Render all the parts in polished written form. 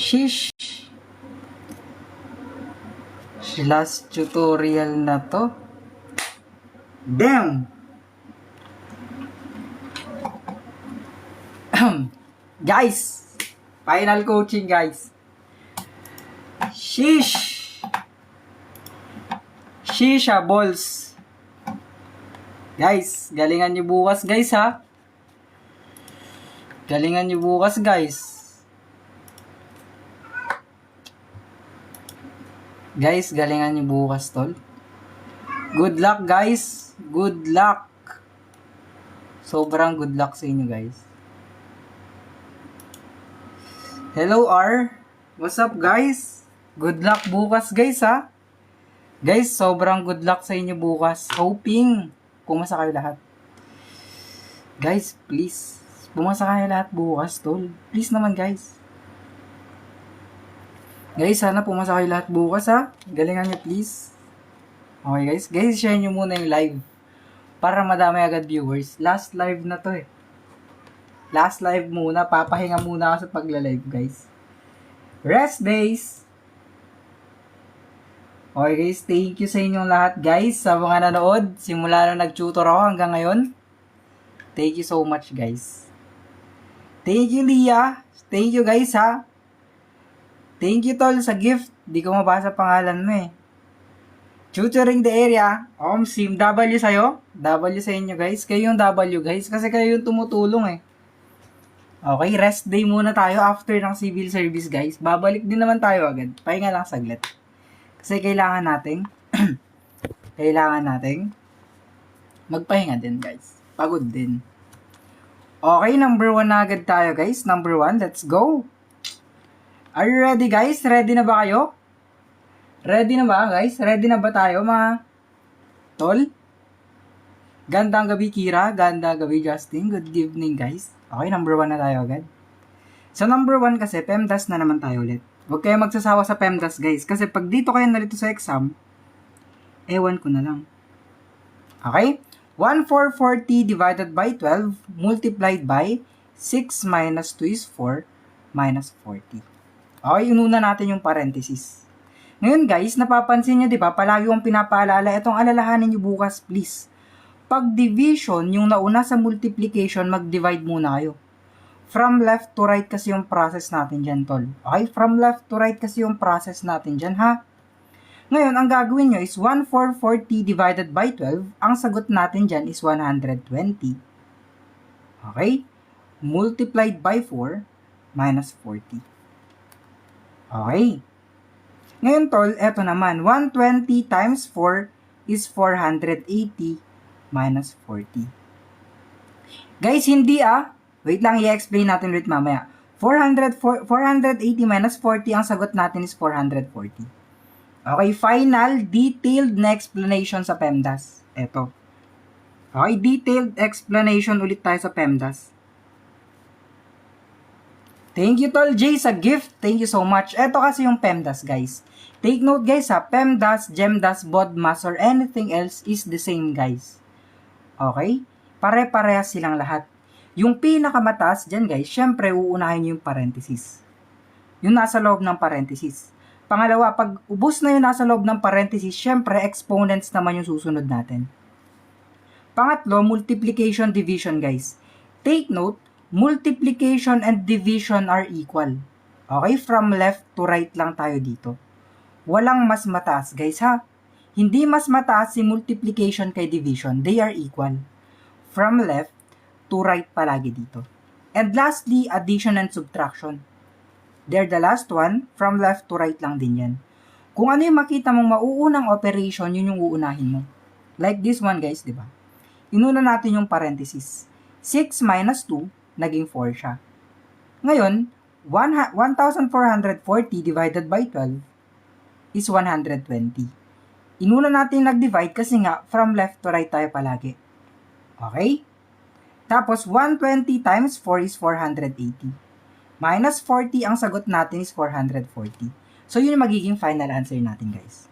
Sheesh. Last tutorial na to. Damn! Guys! Final coaching, guys. Sheesh! Shisha balls. Guys, galingan nyo bukas, guys, ha? Galingan nyo bukas, guys. Guys, galingan nyo bukas, tol. Good luck, guys. Good luck. Sobrang good luck sa inyo, guys. Hello, R. What's up, guys? Good luck bukas, guys, ha? Guys, sobrang good luck sa inyo bukas. Hoping pumasa kayo lahat. Guys, please. Pumasa kayo lahat bukas, tol. Please naman, guys. Guys, sana pumasa kayo lahat bukas, ha? Galingan nyo, please. Okay, guys. Guys, share nyo muna yung live. Para madami agad viewers. Last live na to, eh. Last live muna. Papahinga muna ako sa pagla-live, guys. Rest days. Okay, guys. Thank you sa inyong lahat, guys. Sa mga nanood. Simula na nag-tutor ako hanggang ngayon. Thank you so much, guys. Thank you, Leah. Thank you, guys, ha? Thank you, tol, sa gift. Di ko mabasa pangalan mo, eh. Tutoring the area. Sim W sa'yo. W sa inyo, guys. Kayo yung W, guys. Kasi kayo yung tumutulong, eh. Okay, rest day muna tayo after ng civil service, guys. Babalik din naman tayo agad. Pahinga lang saglit. Kasi kailangan nating magpahinga din, guys. Pagod din. Okay, number 1 na agad tayo, guys. Number 1, let's go. Are you ready, guys? Ready na ba kayo? Ready na ba, guys? Ready na ba tayo, mga tol? Gandang gabi, Kira. Gandang gabi, Justin. Good evening, guys. Okay, number 1 na tayo agad. Sa number 1 kasi, PEMDAS na naman tayo ulit. Huwag kayo magsasawa sa PEMDAS, guys. Kasi pag dito kayo nalito sa exam, ewan ko na lang. Okay? 1440 divided by 12 multiplied by 6 minus 2 is 4 minus 40. Okay, inuna natin yung parenthesis. Ngayon, guys, napapansin nyo, di ba? Palagi kong pinapaalala, itong alalahanin nyo bukas, please. Pag division, yung nauna sa multiplication, mag-divide muna kayo. From left to right kasi yung process natin dyan, tol. Okay? From left to right kasi yung process natin dyan, ha? Ngayon, ang gagawin nyo is 1440 divided by 12. Ang sagot natin dyan is 120. Okay? Multiplied by 4 minus 40. Okay. Ngayon, tol, eto naman. 120 times 4 is 480 minus 40. Guys, hindi wait lang, i-explain natin ulit mamaya. 480 minus 40, ang sagot natin is 440. Okay, final, detailed na explanation sa PEMDAS. Eto. Okay, detailed explanation ulit tayo sa PEMDAS. Thank you, Tol J, sa gift. Thank you so much. Ito kasi yung PEMDAS, guys. Take note, guys, ha. PEMDAS, GEMDAS, BODMAS, or anything else is the same, guys. Okay? Pare-parehas silang lahat. Yung pinakamataas dyan, guys, syempre, uunahin yung parenthesis. Yung nasa loob ng parenthesis. Pangalawa, pag ubos na yung nasa loob ng parenthesis, syempre, exponents naman yung susunod natin. Pangatlo, multiplication, division, guys. Take note, multiplication and division are equal. Okay? From left to right lang tayo dito. Walang mas mataas, guys, ha? Hindi mas mataas si multiplication kay division. They are equal. From left to right palagi dito. And lastly, addition and subtraction. They're the last one. From left to right lang din yan. Kung ano yung makita mong mauunang operation, yun yung uunahin mo. Like this one, guys, di ba? Inuna natin yung parenthesis. 6 minus 2, naging 4 siya. Ngayon, 1,440 divided by 12 is 120. Inuna natin nag-divide kasi nga, from left to right tayo palagi. Okay? Tapos, 120 times 4 is 480. Minus 40, ang sagot natin is 440. So, yun yung magiging final answer natin, guys.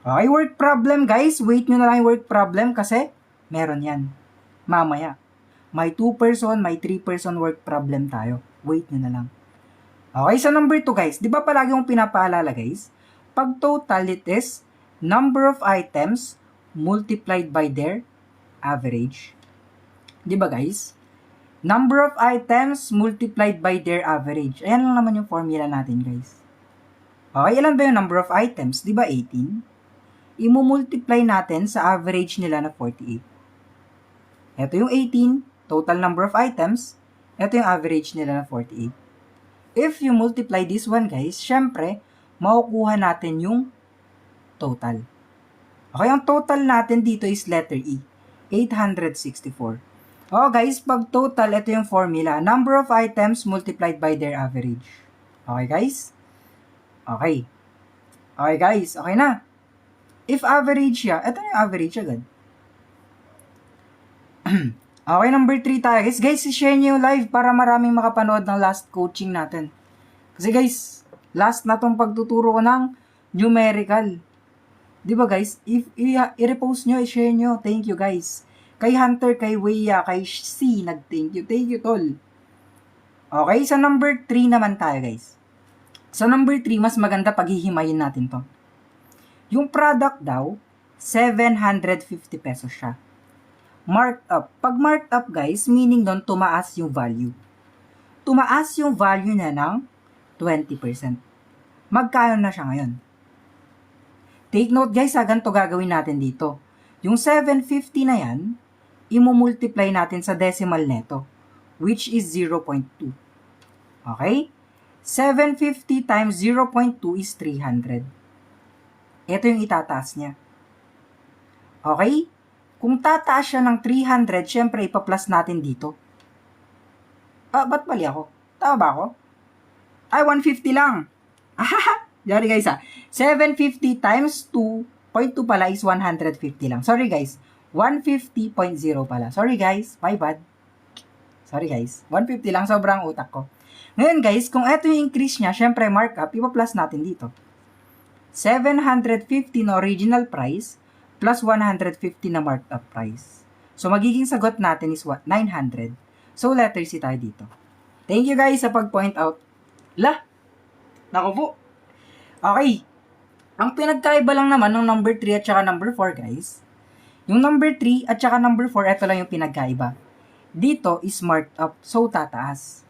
Okay, work problem, guys. Wait nyo na lang yung work problem kasi meron yan. Mamaya. May 2-person, may 3-person work problem tayo. Wait nyo na lang. Okay, sa number 2 guys, di ba palagi yung pinapaalala guys? Pag total, it is number of items multiplied by their average. Di ba guys? Number of items multiplied by their average. Ayan lang naman yung formula natin guys. Okay, ilan ba yung number of items? Di ba 18? Imu-multiply natin sa average nila na 48. Ito yung 18, total number of items. Ito yung average nila na 48. If you multiply this one guys, syempre, makukuha natin yung total. Okay, ang total natin dito is letter E, 864. Oh guys, pag total, ito yung formula. Number of items multiplied by their average. Okay guys? Okay. Okay guys, okay na. If average siya, ito yung average agad. Okay, number 3 tayo guys. Guys, share nyo yung live para maraming makapanood ng last coaching natin. Kasi guys, last na tong pagtuturo ko ng numerical. Di ba guys? If i-repost nyo, i-share nyo. Thank you guys. Kay Hunter, kay Weya, kay C, nag-thank you. Thank you tol. Okay, sa number 3 naman tayo guys. Sa number 3, mas maganda paghihimayin natin to. Yung product daw, 750 pesos siya. Marked up. Pag marked up guys, meaning doon tumaas yung value. Tumaas yung value na ng 20%. Magkano na siya ngayon? Take note guys, ganito gagawin natin dito. Yung 750 na yan, imumultiply natin sa decimal neto, which is 0.2. Okay? 750 times 0.2 is 300. Ito yung itataas niya. Okay? Kung tataas siya ng 300, syempre ipa-plus natin dito. Ba't mali ako? Tama ba ako? Ay, 150 lang. Sorry guys 750 times 2.2 pala is 150 lang. Sorry guys. 150.0 pala. Sorry guys. My bad. Sorry guys. 150 lang. Sobrang utak ko. Ngayon guys, kung ito yung increase niya, syempre markup, ipa-plus natin dito. 750 na original price plus 150 na marked up price. So, magiging sagot natin is what? 900. So, letter C tayo dito. Thank you guys sa pag-point out. Naku po. Okay. Ang pinagkaiba lang naman ng number 3 at saka number 4, guys. Yung number 3 at saka number 4, ito lang yung pinagkaiba. Dito is marked up, so tataas.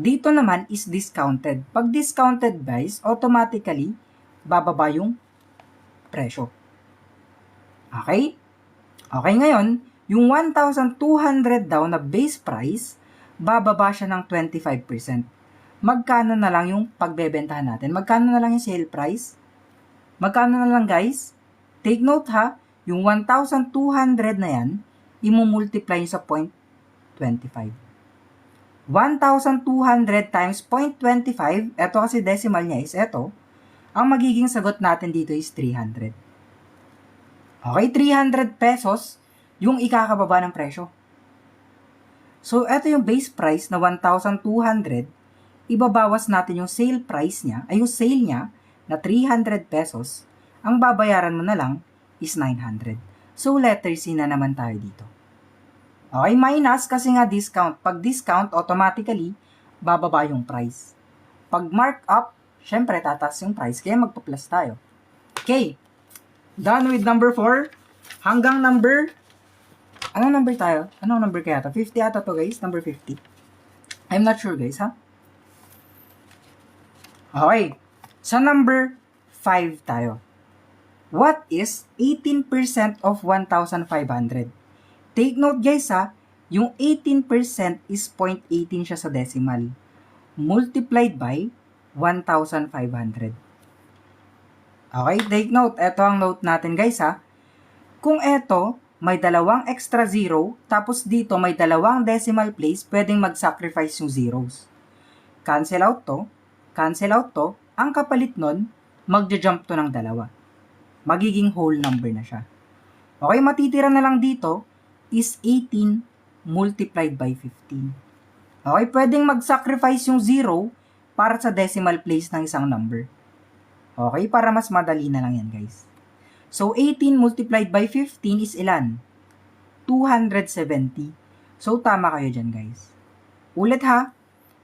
Dito naman is discounted. Pag discounted, guys, automatically, bababa yung presyo. Okay? Okay, ngayon, yung 1,200 daw na base price, bababa siya ng 25%. Magkano na lang yung pagbebentahan natin? Magkano na lang yung sale price? Magkano na lang, guys? Take note ha, yung 1,200 na yan, imumultiply sa 0.25. 1,200 times 0.25, eto kasi decimal niya is eto, ang magiging sagot natin dito is 300. Okay, 300 pesos yung ikakababa ng presyo. So, ito yung base price na 1,200, ibabawas natin yung sale price niya, ay yung sale niya na 300 pesos, ang babayaran mo na lang is 900. So, letter C na naman tayo dito. Okay, minus kasi nga discount. Pag discount, automatically, bababa yung price. Pag mark up, syempre, tataas yung price, kaya magpa-plus tayo. Okay. Done with number 4. Hanggang number... Anong number tayo? Anong number kaya to? 50 ata to guys. Number 50. I'm not sure guys ha. Okay. Sa number 5 tayo. What is 18% of 1,500? Take note guys ha. Yung 18% is 0.18 siya sa decimal. Multiplied by 1,500. Okay, take note. Ito ang note natin guys ha. Kung ito, may dalawang extra zero, tapos dito may dalawang decimal place, pwedeng mag-sacrifice yung zeros. Cancel out to. Ang kapalit nun, magja-jump to ng dalawa. Magiging whole number na siya. Okay, matitira na lang dito is 18 multiplied by 15. Okay, pwedeng mag-sacrifice yung zero para sa decimal place ng isang number. Okay, para mas madali na lang yan, guys. So, 18 multiplied by 15 is ilan? 270. So, tama kayo dyan, guys. Ulit ha.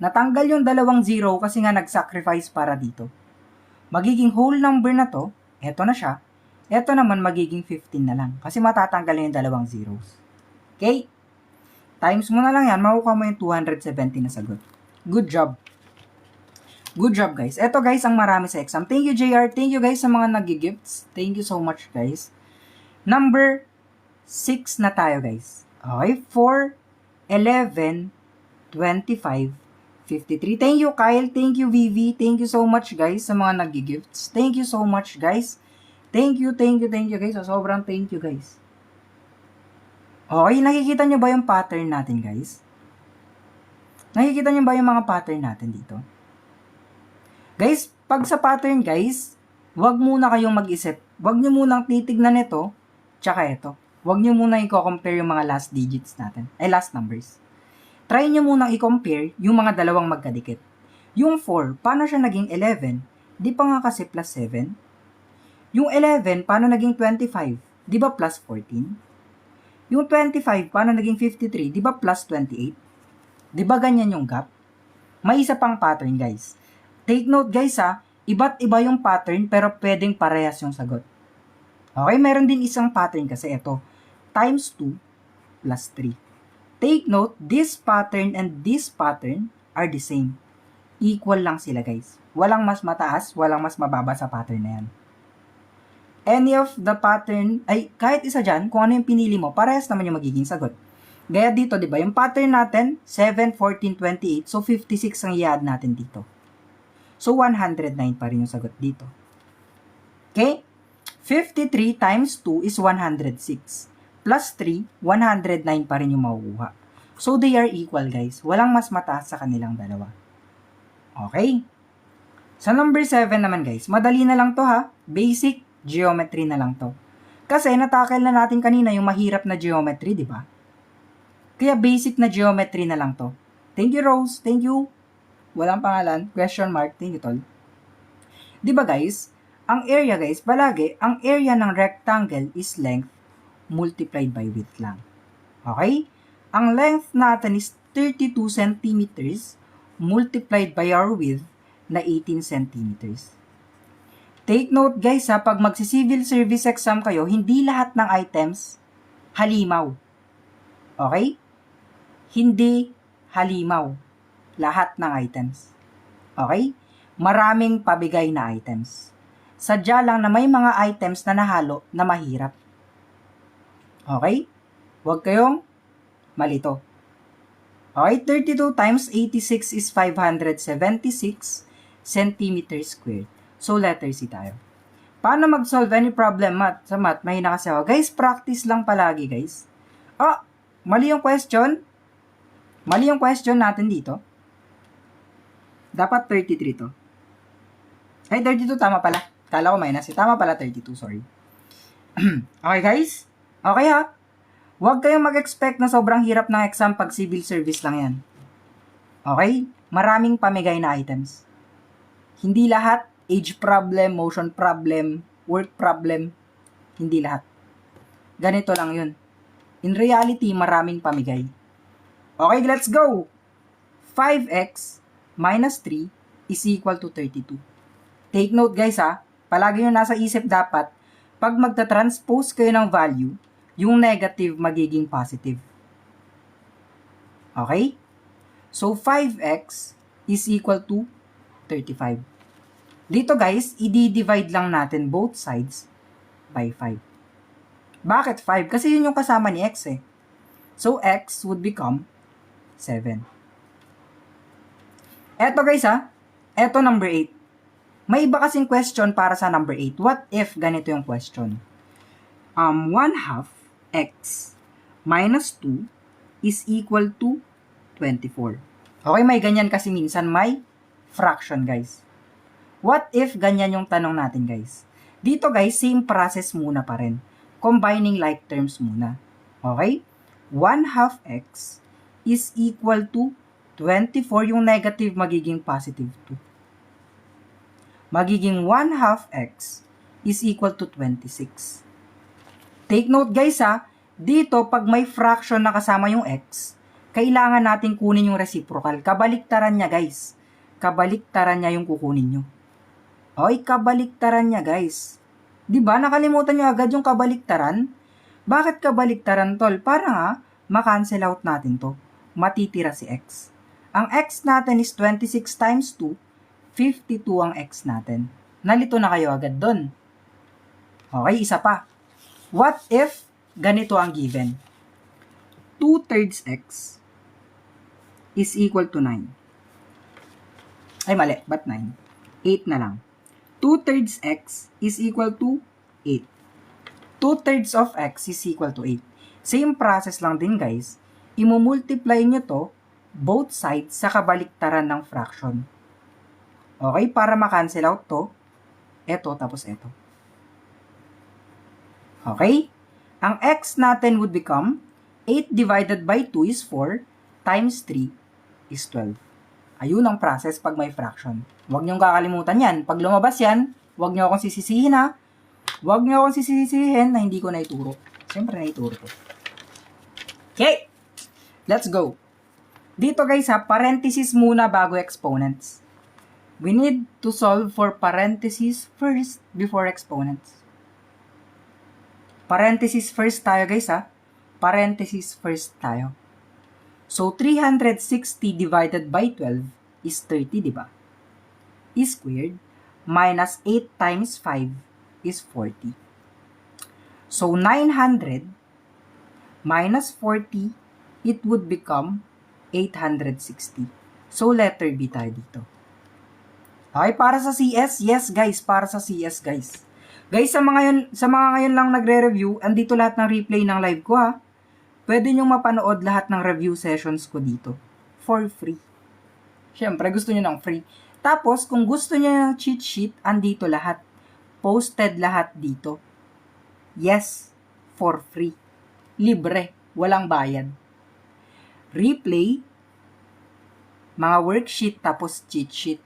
natanggal yung dalawang 0 kasi nga nag-sacrifice para dito. Magiging whole number na to, eto na siya, eto naman magiging 15 na lang kasi matatanggal na yung dalawang zeros. Okay? Times mo na lang yan, makukuha mo yung 270 na sagot. Good job. Good job, guys. Eto, guys, ang marami sa exam. Thank you, JR. Thank you, guys, sa mga nag-gifts. Thank you so much, guys. Number 6 na tayo, guys. Okay? 4, 11, 25, 53. Thank you, Kyle. Thank you, Vivi. Thank you so much, guys, sa mga nag-gifts. Thank you so much, guys. Thank you, guys. So, sobrang thank you, guys. Okay, nakikita nyo ba yung pattern natin, guys? Nakikita nyo ba yung mga pattern natin dito? Guys, pag sa pattern, guys, wag muna kayong mag-isip. Wag nyo munang titignan ito, tsaka ito. Wag nyo munang i-compare yung mga last digits natin. Ay, last numbers. Try nyo munang i-compare yung mga dalawang magkadikit. Yung 4, paano siya naging 11? Di pa nga kasi plus 7. Yung 11, paano naging 25? Di ba plus 14? Yung 25, paano naging 53? Di ba plus 28? Di ba ganyan yung gap? May isa pang pattern, guys. Take note, guys, ha. Iba't iba yung pattern, pero pwedeng parehas yung sagot. Okay, meron din isang pattern kasi ito. Times 2 plus 3. Take note, this pattern and this pattern are the same. Equal lang sila, guys. Walang mas mataas, walang mas mababa sa pattern na yan. Any of the pattern, ay kahit isa dyan, kung ano yung pinili mo, parehas naman yung magiging sagot. Gaya dito, di ba? Yung pattern natin, 7, 14, 28. So, 56 ang i-add natin dito. So, 109 pa rin yung sagot dito. Okay? 53 times 2 is 106. Plus 3, 109 pa rin yung makukuha. So, they are equal, guys. Walang mas mataas sa kanilang dalawa. Okay? Sa number 7 naman, guys, madali na lang to, ha? Basic geometry na lang to. Kasi natakil na natin kanina yung mahirap na geometry, di ba? Kaya basic na geometry na lang to. Thank you, Rose. Thank you. Walang pangalan. Question mark. Thank you, Tol. Di ba, guys? Ang area, guys, palagi, ang area ng rectangle is length multiplied by width lang. Okay? Ang length natin is 32 centimeters multiplied by our width na 18 centimeters. Take note, guys, ha, pag magsi-civil service exam kayo, hindi lahat ng items halimaw. Okay? Hindi halimaw. Lahat ng items. Okay? Maraming pabigay na items. Sadya lang na may mga items na nahalo na mahirap. Okay? Huwag kayong malito. Okay? 32 times 86 is 576 centimeters squared. So, letter C tayo. Paano mag-solve any problem sa math? Mahina kasi ako. Guys, practice lang palagi, guys. Mali yung question. Mali yung question natin dito. Dapat 33 to. Ay, 32, tama pala. Kala ko minus. Tama pala, 32, sorry. Okay, guys? Okay, ha? Huwag kayong mag-expect na sobrang hirap ng exam pag civil service lang yan. Okay? Maraming pamigay na items. Hindi lahat age problem, motion problem, work problem, hindi lahat. Ganito lang yun. In reality, maraming pamigay. Okay, let's go! 5x minus 3 is equal to 32. Take note, guys, ha. Palagi nyo nasa isip dapat, pag magta-transpose kayo ng value, yung negative magiging positive. Okay? So, 5x is equal to 35. Dito, guys, i-divide lang natin both sides by 5. Bakit 5? Kasi yun yung kasama ni x eh. So, x would become 7. Eto, guys, ha. Eto, number 8. May iba kasing question para sa number 8. What if ganito yung question? 1/2 x minus 2 is equal to 24. Okay, may ganyan kasi minsan may fraction, guys. What if ganyan yung tanong natin, guys? Dito, guys, same process muna pa rin. Combining like terms muna. Okay? 1/2 x is equal to 24. Yung negative magiging positive 2. Magiging 1/2 x is equal to 26. Take note, guys, ha. Dito, pag may fraction na kasama yung x, kailangan natin kunin yung reciprocal. Kabaliktaran niya, guys. Kabaliktaran niya yung kukunin nyo. Okay, kabaliktaran niya, guys. Diba, nakalimutan nyo agad yung kabaliktaran? Bakit kabaliktaran, tol? Para nga, ma-cancel out natin to. Matitira si x. Ang x natin is 26 times 2, 52 ang x natin. Nalito na kayo agad doon. Okay, isa pa. What if ganito ang given? 2/3 x is equal to 9. Ay, mali. Ba't 9? 8 na lang. 2/3 x is equal to 8. 2/3 of x is equal to 8. Same process lang din, guys. Imumultiply nyo to, both sides, sa kabaliktaran ng fraction. Okay, para ma-cancel out to, eto tapos eto. Okay? Ang x natin would become 8 divided by 2 is 4 times 3 is 12. Ayun ang process pag may fraction. Huwag niyong kakalimutan yan. Pag lumabas yan, huwag niyo akong sisisihin ha. Huwag niyo akong sisisihin na hindi ko naituro. Siyempre naituro ko. Okay. Let's go. Dito guys ha, parenthesis muna bago exponents. We need to solve for parenthesis first before exponents. Parenthesis first tayo guys ha. Parenthesis first tayo. So, 360 divided by 12 is 30, di ba? Is squared minus 8 times 5 is 40. So, 900 minus 40, it would become 860. So, letter B tayo dito. Okay, para sa CS, yes guys, para sa CS guys. Guys, sa mga ngayon lang nagre-review, andito lahat ng replay ng live ko ha. Pwede nyo mapanood lahat ng review sessions ko dito. For free. Siyempre, gusto nyo ng free. Tapos, kung gusto nyo ng cheat sheet, andito lahat. Posted lahat dito. Yes, for free. Libre, walang bayad. Replay, mga worksheet, tapos cheat sheet.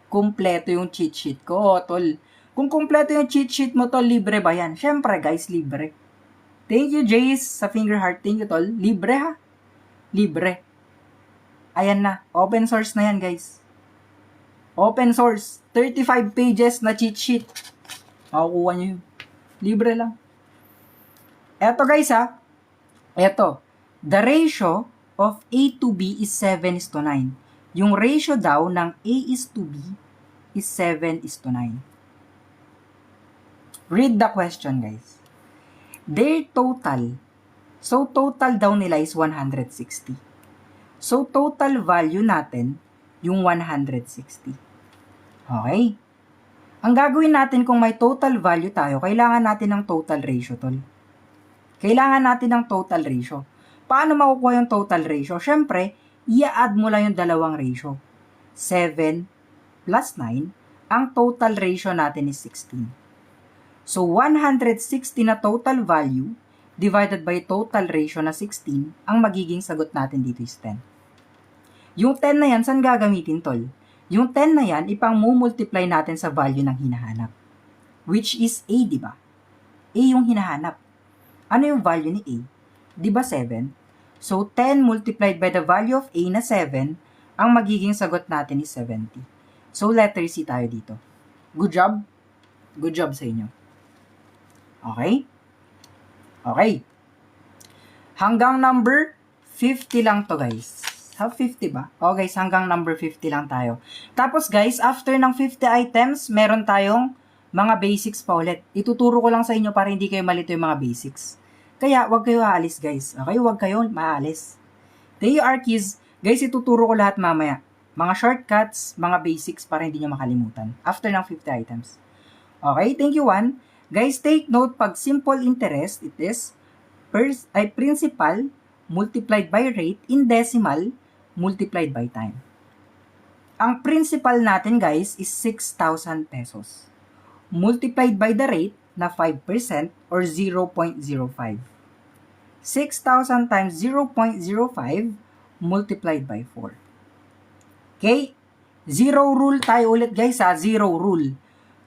Kumpleto yung cheat sheet ko, tol. Kung kumpleto yung cheat sheet mo, tol, libre ba yan? Siyempre, guys, libre. Thank you, Jace, sa finger heart. Thank you, tol. Libre, ha? Libre. Ayan na. Open source na yan, guys. Open source. 35 pages na cheat sheet. Makukuha nyo yun. Libre lang. Eto, guys, ha? Eto. The ratio of A to B is 7:9. Yung ratio daw ng A is to B is 7:9. Read the question, guys. Their total. So, total daw nila is 160. So, total value natin, yung 160. Okay? Ang gagawin natin kung may total value tayo, kailangan natin ng total ratio, tol. Kailangan natin ng total ratio. Paano makukuha yung total ratio? Siyempre, i-add mo lang yung dalawang ratio. 7 plus 9, ang total ratio natin is 16. So, 160 na total value divided by total ratio na 16, ang magiging sagot natin dito is 10. Yung 10 na yan, saan gagamitin, tol? Yung 10 na yan, ipang-multiply natin sa value ng hinahanap. Which is A, di ba? A yung hinahanap. Ano yung value ni A? Di ba 7? So, 10 multiplied by the value of A na 7, ang magiging sagot natin is 70. So, letter C tayo dito. Good job? Good job sa inyo. Okay? Okay. Hanggang number 50 lang to, guys. 50 ba? O guys, hanggang number 50 lang tayo. Tapos guys, after ng 50 items, meron tayong mga basics pa ulit. Ituturo ko lang sa inyo para hindi kayo malito yung mga basics. Kaya, wag kayo aalis, guys. Okay? Wag kayo maalis. TUR keys, guys, ituturo ko lahat mamaya. Mga shortcuts, mga basics para hindi nyo makalimutan. After ng 50 items. Okay? Thank you, one. Guys, take note, pag simple interest, it is principal multiplied by rate in decimal multiplied by time. Ang principal natin, guys, is 6,000 pesos. Multiplied by the rate na 5% or 0.05. 6,000 times 0.05 multiplied by 4. Okay? Zero rule tayo ulit, guys, ha? Zero rule.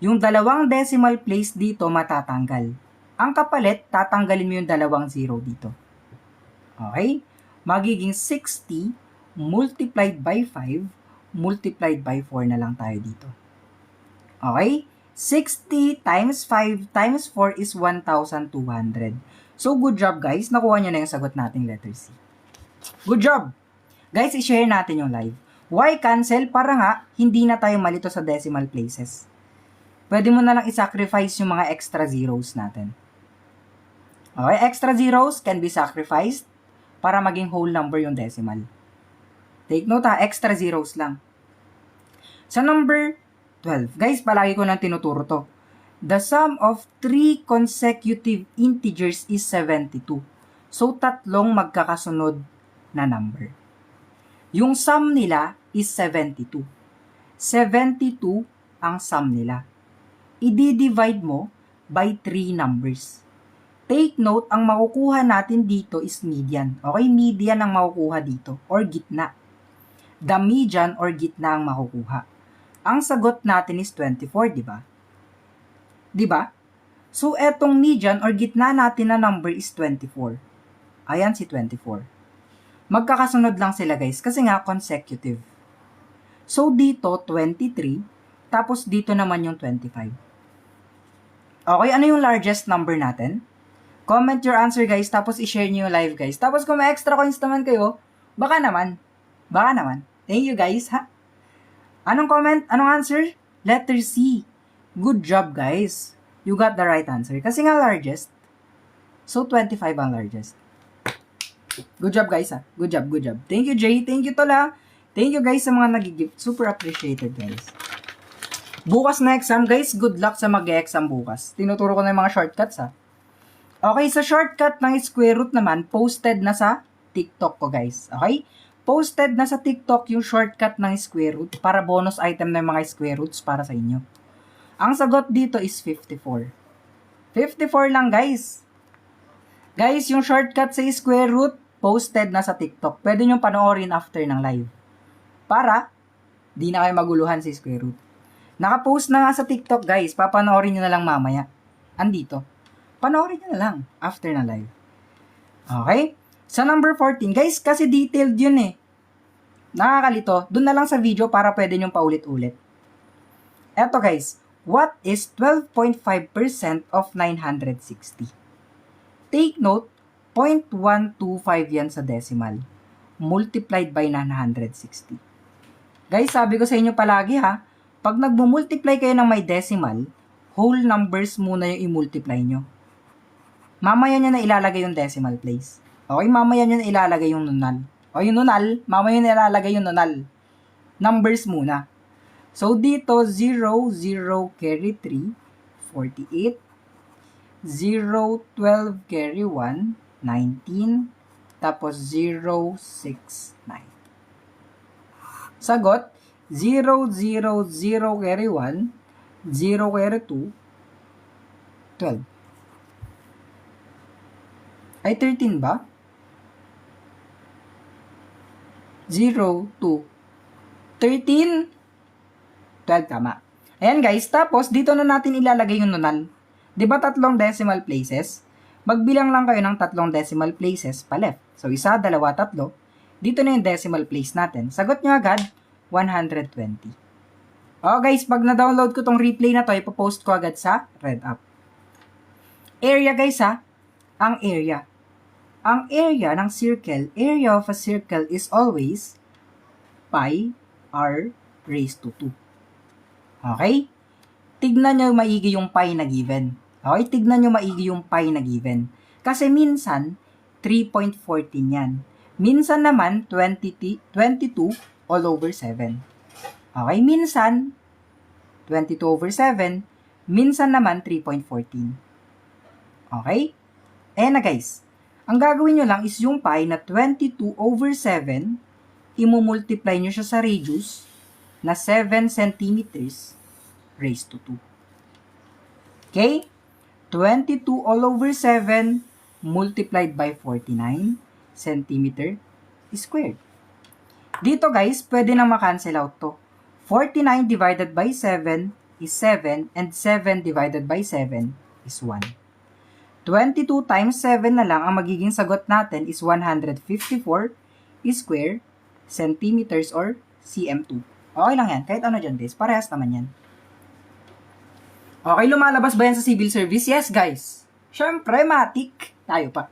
Yung dalawang decimal place dito matatanggal. Ang kapalit, tatanggalin mo yung dalawang zero dito. Okay? magiging 60 multiplied by 5 multiplied by 4 na lang tayo dito. Okay? 60 times 5 times 4 is 1,200. So, good job guys. Nakuha nyo na yung sagot nating letter C. Good job! Guys, i-share natin yung live. Why cancel? Para nga, hindi na tayo malito sa decimal places. Pwede mo na lang i-sacrifice yung mga extra zeros natin. Okay? Extra zeros can be sacrificed para maging whole number yung decimal. Take note ha, extra zeros lang. Sa number 12. Guys, palagi ko nang tinuturo to. The sum of 3 consecutive integers is 72. So, tatlong magkakasunod na number. Yung sum nila is 72. 72 ang sum nila. I-divide mo by 3 numbers. Take note, ang makukuha natin dito is median. Okay, median ang makukuha dito or gitna. The median or gitna ang makukuha. Ang sagot natin is 24, di ba? Di ba? So, etong median or gitna natin na number is 24. Ayan si 24. Magkakasunod lang sila guys kasi nga consecutive. So, dito 23, tapos dito naman yung 25. Okay, ano yung largest number natin? Comment your answer guys, tapos i-share nyo yung live guys. Tapos kung may extra coins naman kayo, baka naman. Baka naman. Thank you guys, ha? Anong comment? Anong answer? Letter C. Good job, guys. You got the right answer. Kasi nga largest. So, 25 ang largest. Good job, guys, ha? Good job, good job. Thank you, Jay. Thank you, Tola. Thank you, guys, sa mga nag-gift. Super appreciated, guys. Bukas na exam, guys. Good luck sa mag-exam bukas. Tinuturo ko na yung mga shortcuts, ha? Okay, sa shortcut ng square root naman, posted na sa TikTok ko, guys. Okay? Posted na sa TikTok yung shortcut ng square root para bonus item ng mga square roots para sa inyo. Ang sagot dito is 54. 54 lang guys. Guys, yung shortcut sa square root, posted na sa TikTok. Pwede nyo panoorin after ng live. Para, di na kayo maguluhan sa square root. Nakapost na nga sa TikTok guys, papanoorin nyo na lang mamaya. Andito. Panoorin nyo na lang after ng live. Okay? Sa number 14, guys, kasi detailed yun eh. Nakakalito, dun na lang sa video para pwede nyong paulit-ulit. Eto guys, what is 12.5% of 960? Take note, 0.125 yan sa decimal. Multiplied by 960. Guys, sabi ko sa inyo palagi ha, pag nagmumultiply kayo ng may decimal, whole numbers muna yung i-multiply nyo. Mamaya nyo na ilalagay yung decimal place. Okay, mamaya nyo na ilalagay yung nunal. O yung nunal, mamaya nyo na ilalagay yung nunal. Numbers muna. So, dito, 0, 0, carry 3, 48. 0, 12, carry 1, 19. Tapos, 0, 6, 9. Sagot, 0, 0, 0, carry 1, 0, carry 2, 12. Ay, 13 ba? 0, 2, 13, 12, tama. Ayan guys, tapos dito na natin ilalagay yung nunal. Diba tatlong decimal places? Magbilang lang kayo ng tatlong decimal places pa left. So, isa, dalawa, tatlo. Dito na yung decimal place natin. Sagot nyo agad, 120. Oh guys, pag na-download ko tong replay na to, ipopost ko agad sa RedUp. Area guys ha, ang area. Ang area ng circle, area of a circle is always pi r raised to 2. Okay? Tignan nyo maigi yung pi na given. Okay? Tignan nyo maigi yung pi na given. Kasi minsan, 3.14 yan. Minsan naman, 22 all over 7. Okay? Minsan, 22 over 7. Minsan naman, 3.14. Okay? Ayan na guys. Ang gagawin nyo lang is yung pi na 22 over 7, imumultiply nyo siya sa radius na 7 centimeters raised to 2. Okay? 22 all over 7 multiplied by 49 centimeter squared. Dito guys, pwede na ma-cancel out to. 49 divided by 7 is 7 and 7 divided by 7 is 1. 22 times 7 na lang ang magiging sagot natin is 154 square centimeters or cm2. Okay lang yan. Kahit ano dyan guys. Parehas naman yan. Okay, lumalabas ba yan sa civil service? Yes guys. Syempre, matik. Tayo pa.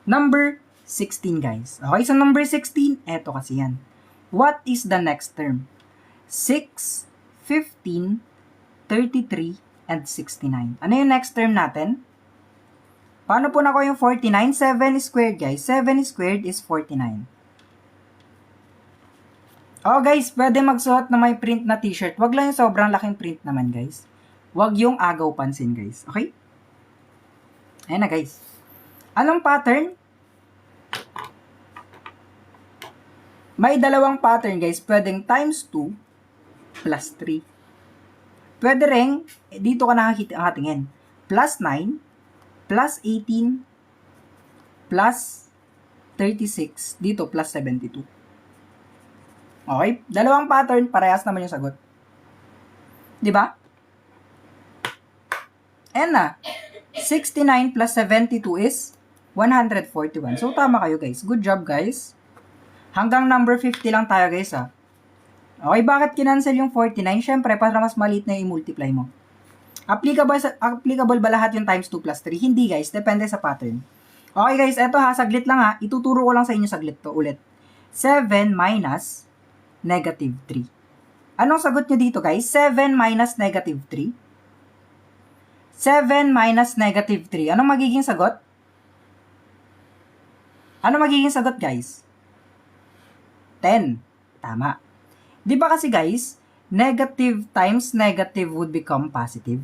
Number 16 guys. Okay, so number 16, eto kasi yan. What is the next term? 6, 15, 33, and 69. Ano yung next term natin? Paano po na ko yung 49? 7 squared guys. 7 squared is 49. Oh guys, pwede magsuot na may print na t-shirt. Wag lang yung sobrang laking print naman guys. Wag yung agaw pansin guys. Okay? Ayan na guys. Anong pattern? May dalawang pattern guys. Pwedeng times 2 plus 3. Pwede rin, dito ka nakatingin. Plus 9 plus 18 plus 36. Dito plus 72. Okay? Dalawang pattern, parehas naman yung sagot. Diba? Ayan na. 69 plus 72 is 141. So, tama kayo guys. Good job guys. Hanggang number 50 lang tayo guys ha. Okay, bakit kinancel yung 49? Siyempre, para mas maliit na i-multiply mo. Applicable ba lahat yung times 2 plus 3? Hindi guys, depende sa pattern. Okay guys, eto ha, saglit lang ha. Ituturo ko lang sa inyo saglit to ulit. 7 minus negative 3. Anong sagot nyo dito guys? 7 minus negative 3? 7 minus negative 3. Anong magiging sagot? Ano magiging sagot guys? 10. Tama. Di ba kasi guys, negative times negative would become positive.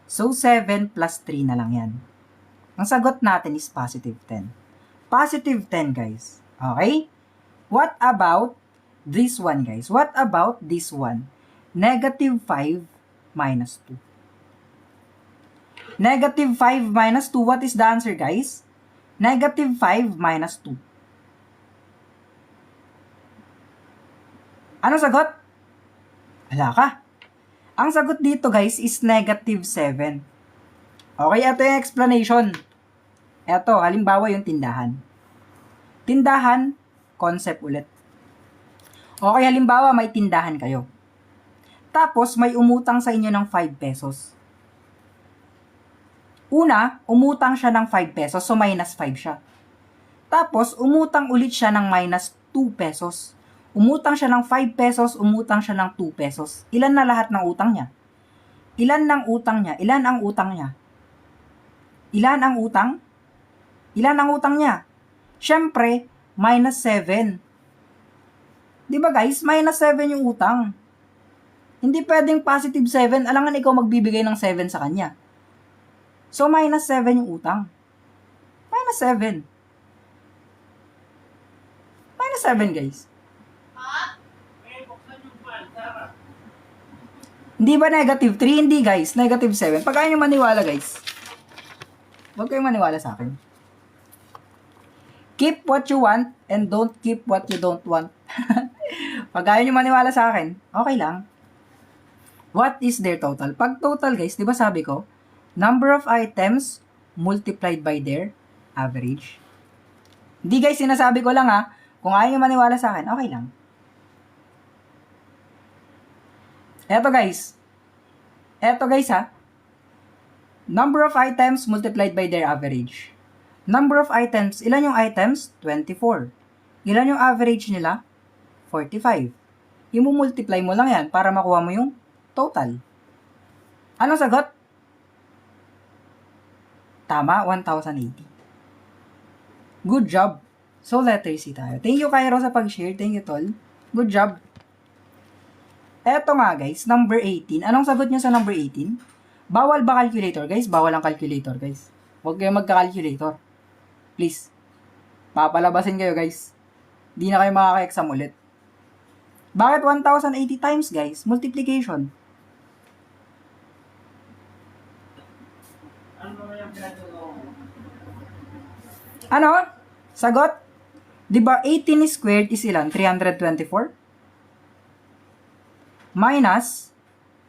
So, 7 plus 3 na lang yan. Ang sagot natin is positive 10. Positive 10 guys. Okay? What about this one guys? What about this one? Negative 5 minus 2. Negative 5 minus 2, what is the answer guys? Negative 5 minus 2. Ano sagot? Wala ka. Ang sagot dito guys is negative 7. Okay, ito yung explanation. Ito, halimbawa yung tindahan. Tindahan, concept ulit. Okay, halimbawa may tindahan kayo. Tapos may umutang sa inyo ng 5 pesos. Una, umutang siya ng 5 pesos, so minus 5 siya. Tapos, umutang ulit siya ng minus 2 pesos. Umutang siya ng 5 pesos, umutang siya ng 2 pesos. Ilan na lahat ng utang niya? Ilan ng utang niya? Ilan ang utang niya? Ilan ang utang? Ilan ang utang niya? Siyempre, minus 7. Di ba guys? Minus 7 yung utang. Hindi pwedeng positive 7. Alangan ikaw magbibigay ng 7 sa kanya. So, minus 7 yung utang. Minus 7. Minus 7 guys. Hindi ba negative 3? Hindi guys. Negative 7. Pag ayaw nyo maniwala guys. Huwag kayong maniwala sa akin. Keep what you want and don't keep what you don't want. Pag ayaw nyo maniwala sa akin, okay lang. What is their total? Pag total guys, di ba sabi ko, number of items multiplied by their average. Hindi guys, sinasabi ko lang ha. Kung ayaw nyo maniwala sa akin, okay lang. Eto guys ha. Number of items multiplied by their average. Number of items, ilan yung items? 24. Ilan yung average nila? 45. I-multiply mo lang yan para makuha mo yung total. Anong sagot? Tama, 1,080. Good job. So, letter C tayo. Thank you, Cairo, sa pag-share. Thank you, Tol. Good job. Eto nga, guys, number 18. Anong sagot nyo sa number 18? Bawal ba calculator, guys? Bawal ang calculator, guys. Huwag kayong magka-calculator. Please. Papalabasin kayo, guys. Di na kayo makaka-exam ulit. Bakit 1,080 times, guys? Multiplication. Ano? Sagot? Diba 18 squared is ilan? 324? Minus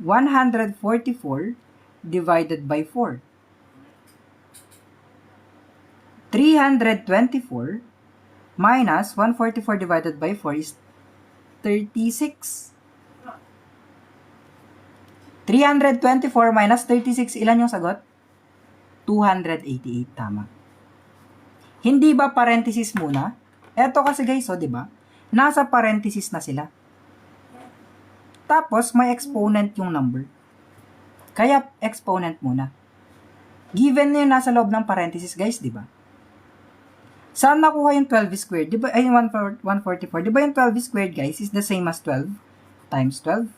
144 divided by 4. 324 minus 144 divided by 4 is 36. 324 minus 36, ilan yung sagot? 288, tama. Hindi ba parenthesis muna? Eto kasi guys, di ba? Nasa parenthesis na sila. Tapos, may exponent yung number. Kaya, exponent muna. Given na yun nasa loob ng parenthesis, guys, di ba? Saan nakuha yung 12 squared? Di ba, ay, 144. Di ba yung 12 squared, guys, is the same as 12 times 12?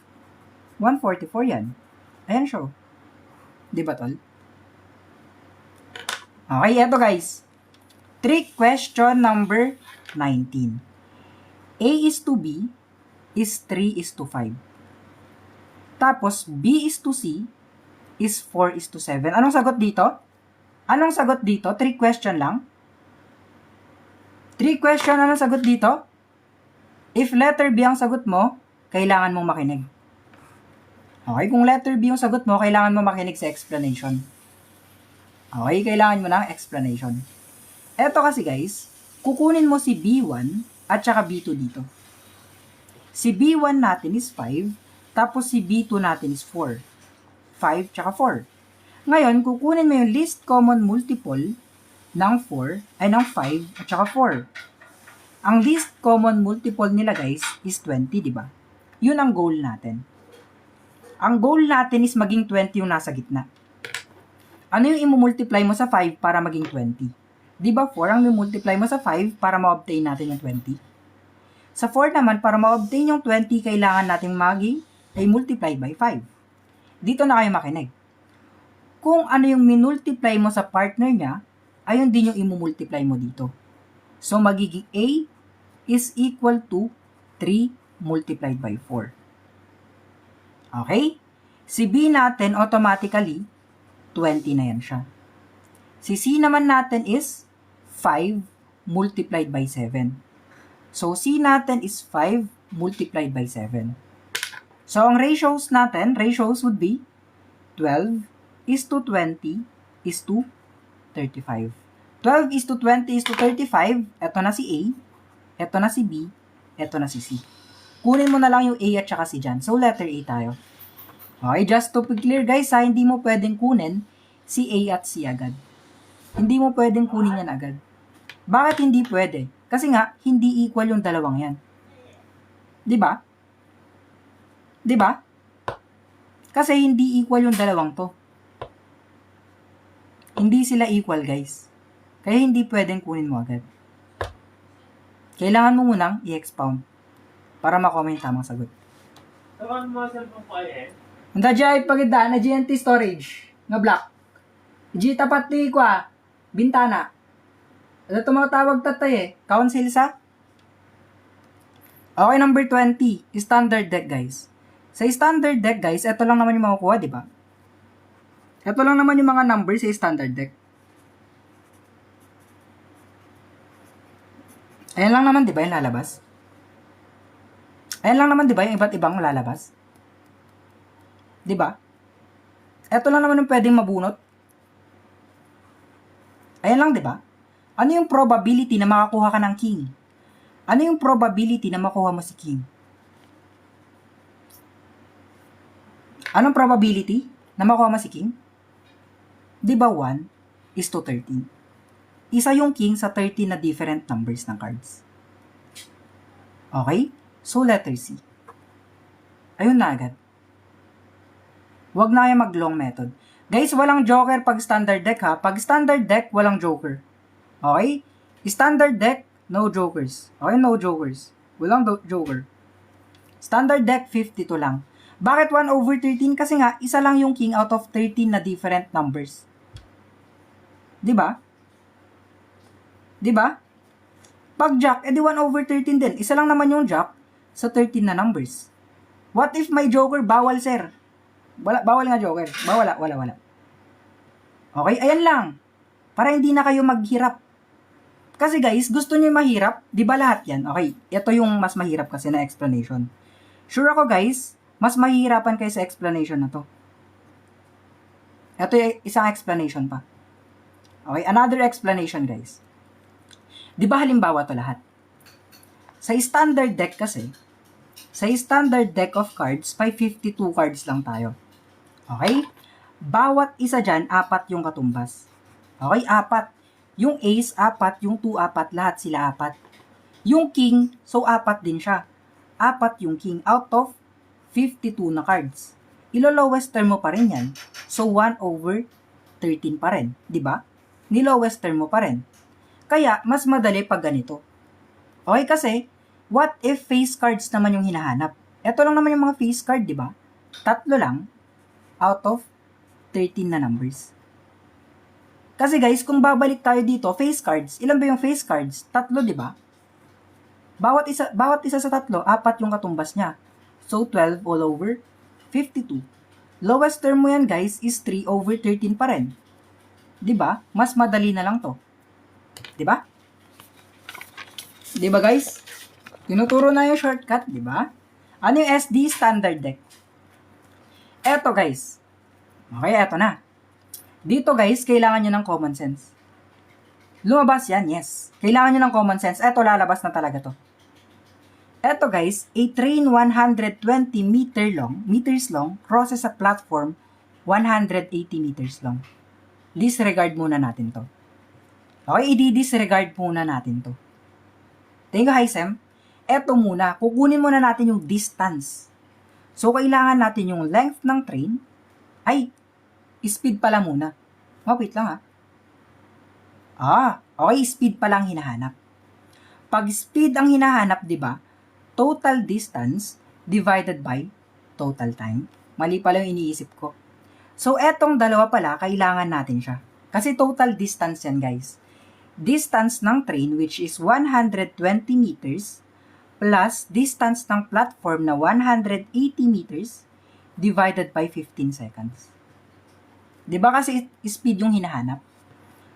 144 yan. Ayan siya. Di ba, tol? Okay, eto guys. Trick question number 19. A is to B is 3 is to 5. Tapos, B is to C is 4 is to 7. Anong sagot dito? Anong sagot dito? Trick question lang? Trick question, anong sagot dito? If letter B ang sagot mo, kailangan mong makinig. Okay, kung letter B yung sagot mo, kailangan mo makinig sa explanation. Okay, kailangan mo ng explanation. Eto kasi guys, kukunin mo si B1 at saka B2 dito. Si B1 natin is 5, tapos si B2 natin is 4. 5 tsaka 4. Ngayon, kukunin mo yung least common multiple ng 4, ay ng 5 at saka 4. Ang least common multiple nila guys is 20, di ba? Yun ang goal natin. Ang goal natin is maging 20 yung nasa gitna. Ano yung i-multiply mo sa 5 para maging 20? Di ba 4 ang i-multiply mo sa 5 para ma-obtain natin yung 20? Sa 4 naman, para ma-obtain yung 20, kailangan natin maging ay multiply by 5. Dito na kayo makinig. Kung ano yung minultiply mo sa partner niya, ayun din yung i-multiply mo dito. So, magiging A is equal to 3 multiplied by 4. Okay? Si B natin, automatically, 20 na yan siya. Si C naman natin is 5 multiplied by 7. So, C natin is 5 multiplied by 7. So, ang ratios natin, ratios would be 12 is to 20 is to 35. 12 is to 20 is to 35, eto na si A, eto na si B, eto na si C. Kunin mo na lang yung A at saka C dyan. So, letter A tayo. Okay, just to be clear guys, hindi mo pwedeng kunin si A at C agad. Hindi mo pwedeng kunin yan agad. Bakit hindi pwede? Kasi nga, hindi equal yung dalawang yan. Diba? Diba? Kasi hindi equal yung dalawang to. Hindi sila equal guys. Kaya hindi pwedeng kunin mo agad. Kailangan mo munang i-expound para makuha yung tamang sagot. Tawagan mo sa cellphone ko eh. Handa dyan ay paganda na GNT storage nga block. G tapat ni kwa bintana. Ano tumatawag tatay eh? Council sa? Okay, number 20. Standard deck guys. Sa standard deck guys, ito lang naman yung makukuha, di ba? Ito lang naman yung mga numbers sa standard deck. Ayan lang naman, di ba, yung lalabas? Ayan lang naman, di ba, yung iba't ibang lalabas? Di ba? Ito lang naman yung pwedeng mabunot. Ayan lang, di ba? Ano yung probability na makakuha ka ng king? Ano yung probability na makuha mo si king? Anong probability na makuha mo si king? Di ba 1 is to 13? Isa yung king sa 13 na different numbers ng cards. Okay? So, letter C. Ayun na agad. Huwag na kayo mag-long method. Guys, walang joker pag standard deck ha. Pag standard deck, walang joker. Okay? Standard deck, no jokers. Okay, no jokers. Walang joker. Standard deck, 52 lang. Bakit 1 over 13? Kasi nga, isa lang yung king out of 13 na different numbers. Diba? Diba? Pag jack, edi 1 over 13 din. Isa lang naman yung jack sa 13 na numbers. What if may joker? Bawal, sir. Bawal nga joker. Wala. Okay, ayan lang. Para hindi na kayo maghirap. Kasi guys, gusto niyo mahirap, di ba lahat yan? Okay, ito yung mas mahirap kasi na explanation. Sure ako guys, mas mahihirapan kayo sa explanation na to. Ito yung isang explanation pa. Okay, another explanation guys. Di ba halimbawa to lahat? Sa standard deck kasi, sa standard deck of cards, 552 cards lang tayo. Okay? Bawat isa dyan, 4 yung katumbas. Okay, 4. Yung ace, 4. Yung 2, 4. Lahat sila 4. Yung king, so 4 din siya. 4 yung king out of 52 na cards. Ilo-lowest term mo pa rin yan. So 1 over 13 pa rin. Diba? Ni-lowest term mo pa rin. Kaya, mas madali pag ganito. Okay, kasi, what if face cards naman yung hinahanap? Ito lang naman yung mga face card, di ba? 3 lang out of 13 na numbers. Kasi guys, kung babalik tayo dito, face cards, ilan ba yung face cards? 3, di ba? Bawat isa sa 3, 4 yung katumbas niya. So, 12 all over 52. Lowest term mo yan, guys, is 3 over 13 pa rin. Di ba? Mas madali na lang to. Di ba? Di ba, guys? Tinuturo na yung shortcut, di ba? Ano yung SD standard deck? Eto, guys. Okay, eto na. Dito, guys, kailangan nyo ng common sense. Lumabas yan, yes. Kailangan nyo ng common sense. Eto, lalabas na talaga to. Eto, guys, a train 120 meters long crosses a platform 180 meters long. Disregard muna natin to. Okay, i-disregard muna natin to. Thank you, Hisem. Eto muna, kukunin muna natin yung distance. So, kailangan natin yung length ng train. Ay, speed pala muna. Oh, wait lang okay, speed pa lang hinahanap. Pag speed ang hinahanap, di ba? Total distance divided by total time. Mali pala yung iniisip ko. So, etong dalawa pala, kailangan natin siya. Kasi total distance yan, guys. Distance ng train, which is 120 meters, plus distance ng platform na 180 meters, divided by 15 seconds. Diba kasi speed yung hinahanap?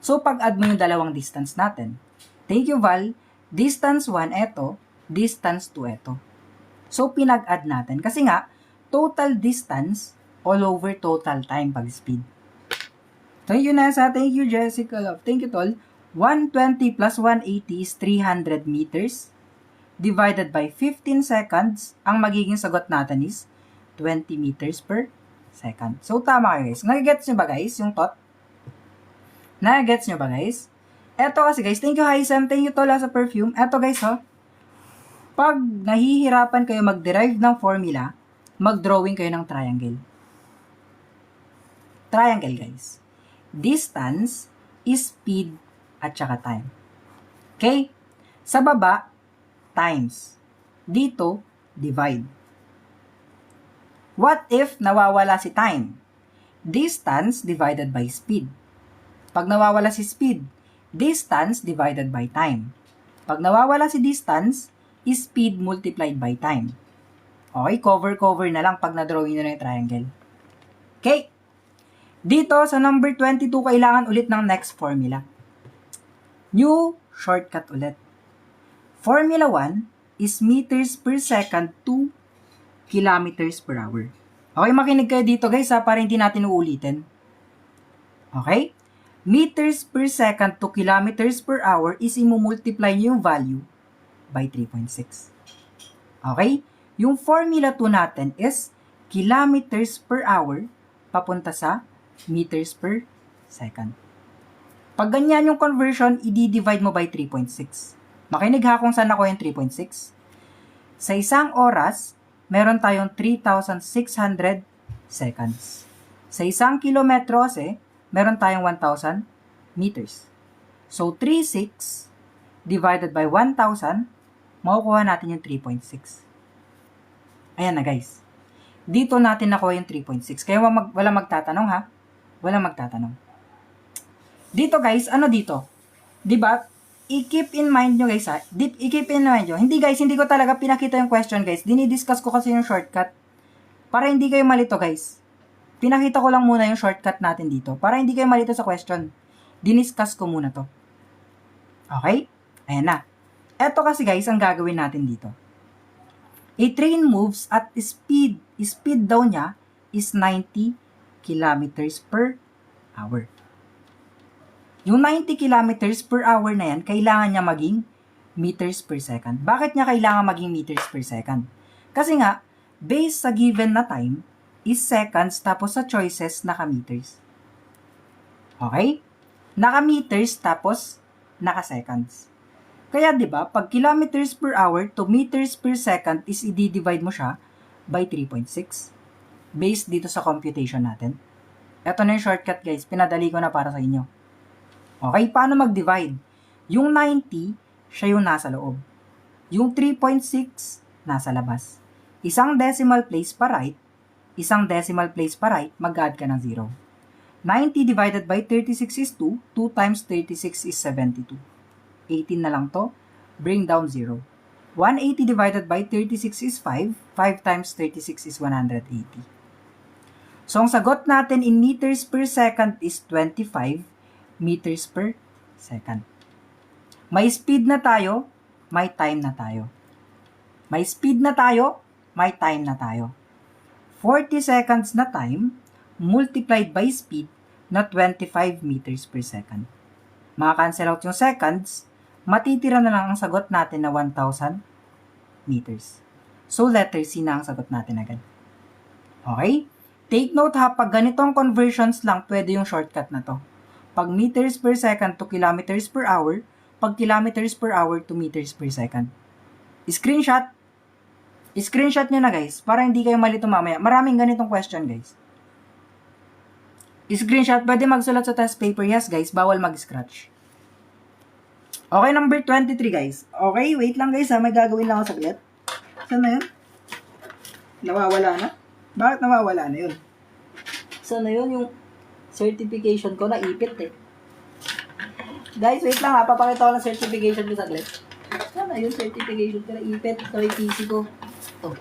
So, pag-add mo yung dalawang distance natin. Thank you, Val. Distance 1, eto. Distance 2, eto. So, pinag-add natin. Kasi nga, total distance all over total time pag speed. Thank you, Nessa. Thank you, Jessica. Thank you, Tol. 120 plus 180 is 300 meters. Divided by 15 seconds, ang magiging sagot natin is 20 meters per second. So, tama kayo, guys. Nagigets nyo ba, guys, yung thought? Nagigets nyo ba, guys? Eto kasi, guys, thank you, Hisam. Thank you, Tola, sa perfume. Eto, guys, pag nahihirapan kayo mag-derive ng formula, mag-drawing kayo ng triangle. Triangle, guys. Distance is speed at saka time. Okay? Sa baba, times. Dito, divide. What if nawawala si time? Distance divided by speed. Pag nawawala si speed, distance divided by time. Pag nawawala si distance, speed multiplied by time. Okay, cover na lang pag na-drawing na yung triangle. Okay. Dito, sa number 22, kailangan ulit ng next formula. New shortcut ulit. Formula 1 is meters per second to kilometers per hour. Okay, makinig kayo dito guys para hindi natin uulitin. Okay? Meters per second to kilometers per hour is imumultiply nyo yung value by 3.6. Okay? Yung formula 2 natin is kilometers per hour papunta sa meters per second. Pag ganyan yung conversion, i-divide mo by 3.6. Makinig ha kung saan ako yung 3.6. Sa isang oras, meron tayong 3,600 seconds. Sa isang kilometro kasi, meron tayong 1,000 meters. So, 3.6 divided by 1,000, makukuha natin yung 3.6. Ayan na guys. Dito natin nakuha yung 3.6. Kaya wala magtatanong ha. Wala magtatanong. Dito guys, ano dito? Diba? I-keep in mind nyo guys ha. I-keep in mind nyo. Hindi guys, hindi ko talaga pinakita yung question guys. Dinidiscuss ko kasi yung shortcut. Para hindi kayo malito guys. Pinakita ko lang muna yung shortcut natin dito. Para hindi kayo malito sa question. Diniscuss ko muna to. Okay? Ayan na. Eto kasi guys, ang gagawin natin dito. A train moves at speed daw niya is 90 kilometers per hour. Yung 90 kilometers per hour na yan, kailangan niya maging meters per second. Bakit niya kailangan maging meters per second? Kasi nga, based sa given na time, is seconds, tapos sa choices, naka-meters. Okay? Naka-meters, tapos naka-seconds. Kaya 'di ba, pag kilometers per hour to meters per second is i-divide mo siya by 3.6 based dito sa computation natin. Ito na yung shortcut guys, pinadali ko na para sa inyo. Okay, paano mag-divide? Yung 90, siya yung nasa loob. Yung 3.6, nasa labas. Isang decimal place pa right, isang decimal place pa right, mag-add ka ng 0. 90 divided by 36 is 2, 2 times 36 is 72. 18 na lang to, bring down 0. 180 divided by 36 is 5, 5 times 36 is 180. So, ang sagot natin in meters per second is 25 meters per second. May speed na tayo, may time na tayo. May speed na tayo, may time na tayo. 40 seconds na time, multiplied by speed na 25 meters per second. Maka-cancel out yung seconds, matitira na lang ang sagot natin na 1,000 meters. So, letter C na ang sagot natin agad. Okay? Take note ha, pag ganitong conversions lang, pwede yung shortcut na to. Pag meters per second to kilometers per hour, pag kilometers per hour to meters per second. Screenshot nyo na guys, para hindi kayo malito mamaya. Maraming ganitong question guys. Screenshot, pwede magsulat sa test paper. Yes guys, bawal mag-scratch. Okay, number 23 guys. Okay, wait lang guys ha, may gagawin lang ako saglit. Saan na yun? Nawawala na? Bakit nawawala na yun? Saan na yun yung certification ko? Naipit eh. Guys, wait lang ha, papakita ko ng certification ko saglit. Saan na yun certification ko? Naipit sa may PC ko. Oh.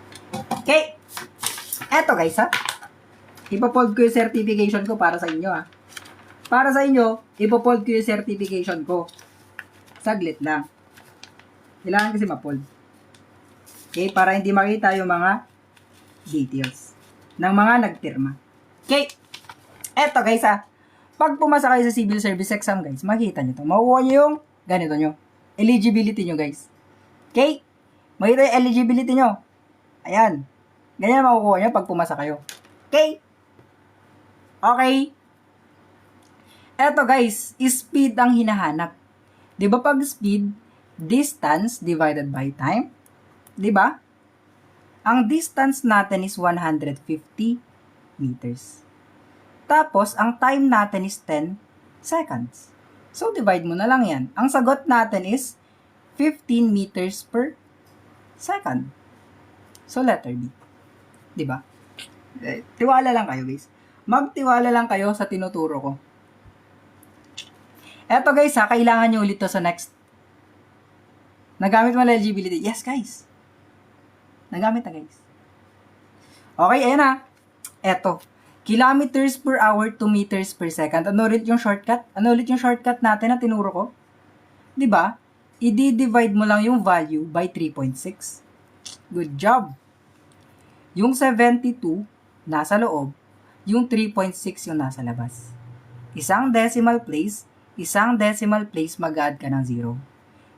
Okay, eto guys ha. Ipopold ko yung certification ko para sa inyo ha. Para sa inyo, ipopold ko yung certification ko. Saglit lang. Kailangan kasi ma-fold. Okay, para hindi makita yung mga details ng mga nagpirma. Okay, eto guys ha. Pag pumasa kayo sa civil service exam guys, makita nyo to. Makukuha nyo yung ganito nyo. Eligibility nyo guys. Okay, makita yung eligibility nyo. Ayan. Ganyan makukuha nyo pag pumasa kayo. Okay. Okay. Eto guys, speed ang hinahanap. Di ba pag speed, distance divided by time? Di ba? Ang distance natin is 150 meters. Tapos, ang time natin is 10 seconds. So, divide mo na lang yan. Ang sagot natin is 15 meters per second. So, letter B. Di ba? Tiwala lang kayo guys. Magtiwala lang kayo sa tinuturo ko. Eto guys ha, kailangan nyo ulit to sa next. Nagamit mo na eligibility. Yes guys. Nagamit na guys. Okay, ayan na. Eto. Kilometers per hour to meters per second. Ano ulit yung shortcut? Ano ulit yung shortcut natin na tinuro ko? Diba? I-divide mo lang yung value by 3.6. Good job. Yung 72, nasa loob. Yung 3.6 yung nasa labas. Isang decimal place mag-add ka ng 0.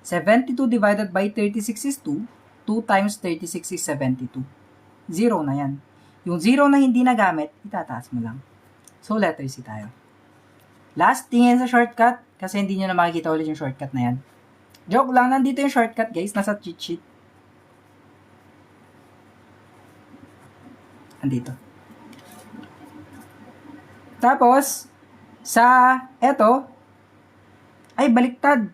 72 divided by 36 is 2. 2 times 36 is 72. 0 na yan. Yung 0 na hindi nagamit, itataas mo lang. So, letter C tayo. Last, tingin sa shortcut, kasi hindi nyo na makikita ulit yung shortcut na yan. Joke lang, nandito yung shortcut guys, nasa cheat sheet. Andito. Tapos, sa eto, ay baliktad.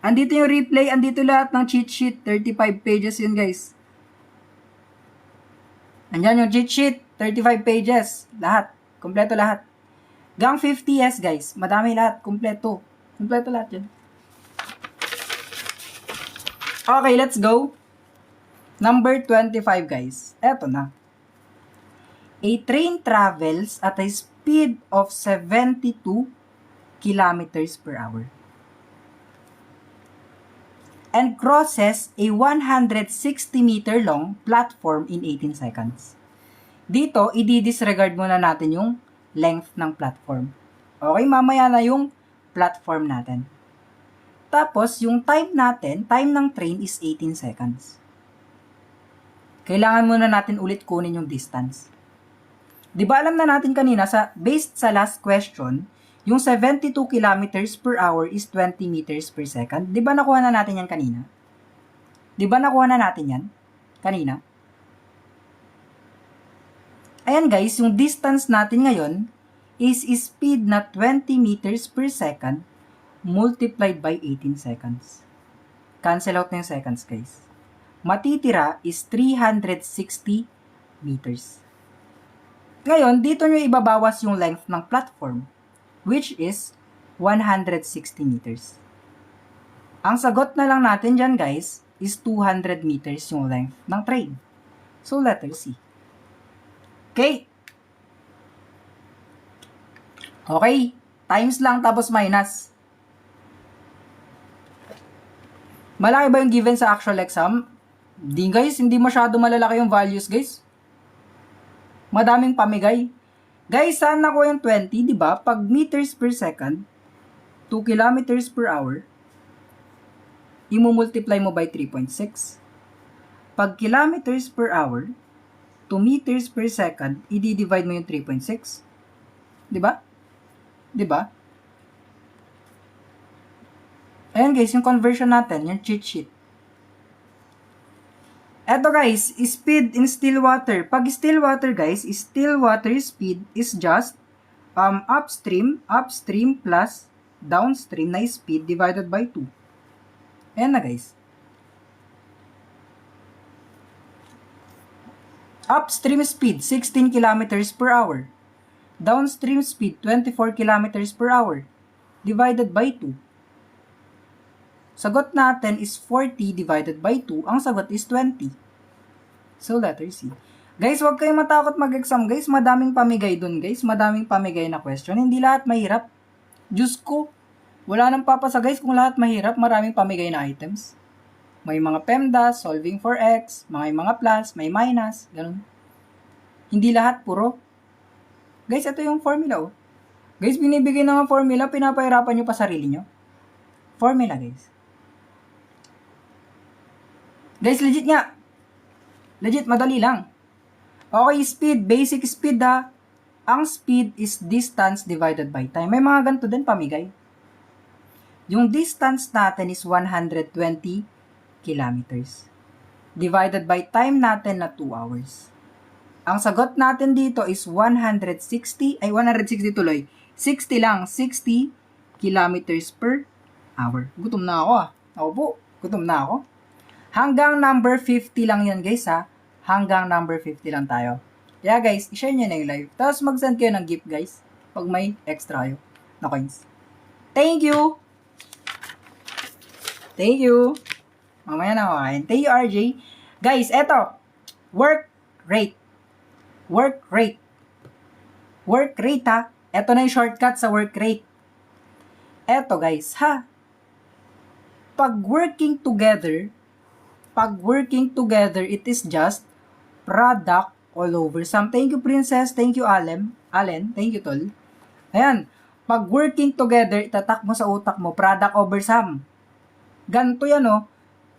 Andito yung replay, andito lahat ng cheat sheet, 35 pages yun guys. Andyan yung cheat sheet, 35 pages, lahat, kompleto lahat. Gang 50S guys, madami lahat, kompleto. Kompleto lahat yun. Okay, let's go. Number 25 guys, eto na. A train travels at a speed of 72 kilometers per hour and crosses a 160 meter long platform in 18 seconds. Dito, i-disregard muna natin yung length ng platform. Okay, mamaya na yung platform natin. Tapos, yung time natin, time ng train is 18 seconds. Kailangan muna natin ulit kunin yung distance. Di ba alam na natin kanina, based sa last question, yung 72 kilometers per hour is 20 meters per second. Di ba nakuha na natin yan kanina? Di ba nakuha na natin yan kanina? Ayan guys, yung distance natin ngayon is speed na 20 meters per second multiplied by 18 seconds. Cancel out na yung seconds guys. Matitira is 360 meters. Ngayon, dito nyo ibabawas yung length ng platform, which is 160 meters. Ang sagot na lang natin dyan guys, is 200 meters yung length ng train. So, letter C. Okay. Okay. Times lang tapos minus. Malaki ba yung given sa actual exam? Di guys, hindi masyado malalaki yung values guys. Madaming pamigay. Guys, saan nakuha yung 20, di ba? Pag meters per second, 2 kilometers per hour, imumultiply mo by 3.6. Pag kilometers per hour, 2 meters per second, i-divide mo yung 3.6. Di ba? Di ba? Ayan guys, yung conversion natin, yung cheat sheet. Eto guys, speed in still water. Pag still water guys, still water speed is just upstream plus downstream na speed divided by 2. Ayan na guys. Upstream speed, 16 kilometers per hour. Downstream speed, 24 kilometers per hour. Divided by 2. Sagot natin is 40 divided by 2. Ang sagot is 20. So, letter C. Guys, huwag kayong matakot mag-exam, guys. Madaming pamigay dun, guys. Madaming pamigay na question. Hindi lahat mahirap. Diyos ko, wala nang papasa, guys. Kung lahat mahirap, maraming pamigay na items. May mga PEMDAS, solving for X, may mga plus, may minus, ganun. Hindi lahat puro. Guys, ito yung formula, oh. Guys, binibigay na ng formula, pinapahirapan nyo pa sarili nyo. Formula, guys. Guys, legit nga. Legit, madali lang. Okay, speed. Basic speed ha. Ang speed is distance divided by time. May mga ganito din pamigay. Yung distance natin is 120 kilometers. Divided by time natin na 2 hours. Ang sagot natin dito is 160 tuloy. 60 lang. 60 kilometers per hour. Gutom na ako ah. Ako po. Gutom na ako. Hanggang number 50 lang yan guys ha. Hanggang number 50 lang tayo. Kaya guys, i-share nyo na yung live. Tapos mag-send kayo ng gift guys. Pag may extra kayo na coins. Thank you! Thank you! Mamaya na kakain. Thank you RJ. Guys, eto. Work rate. Work rate. Work rate ha. Eto na yung shortcut sa work rate. Eto guys ha. Pag working together, it is just product all over sum. Thank you, Princess. Thank you, Allen. Thank you, Tol. Ayan. Pag working together, itatak mo sa utak mo, product over sum. Ganito yan, oh.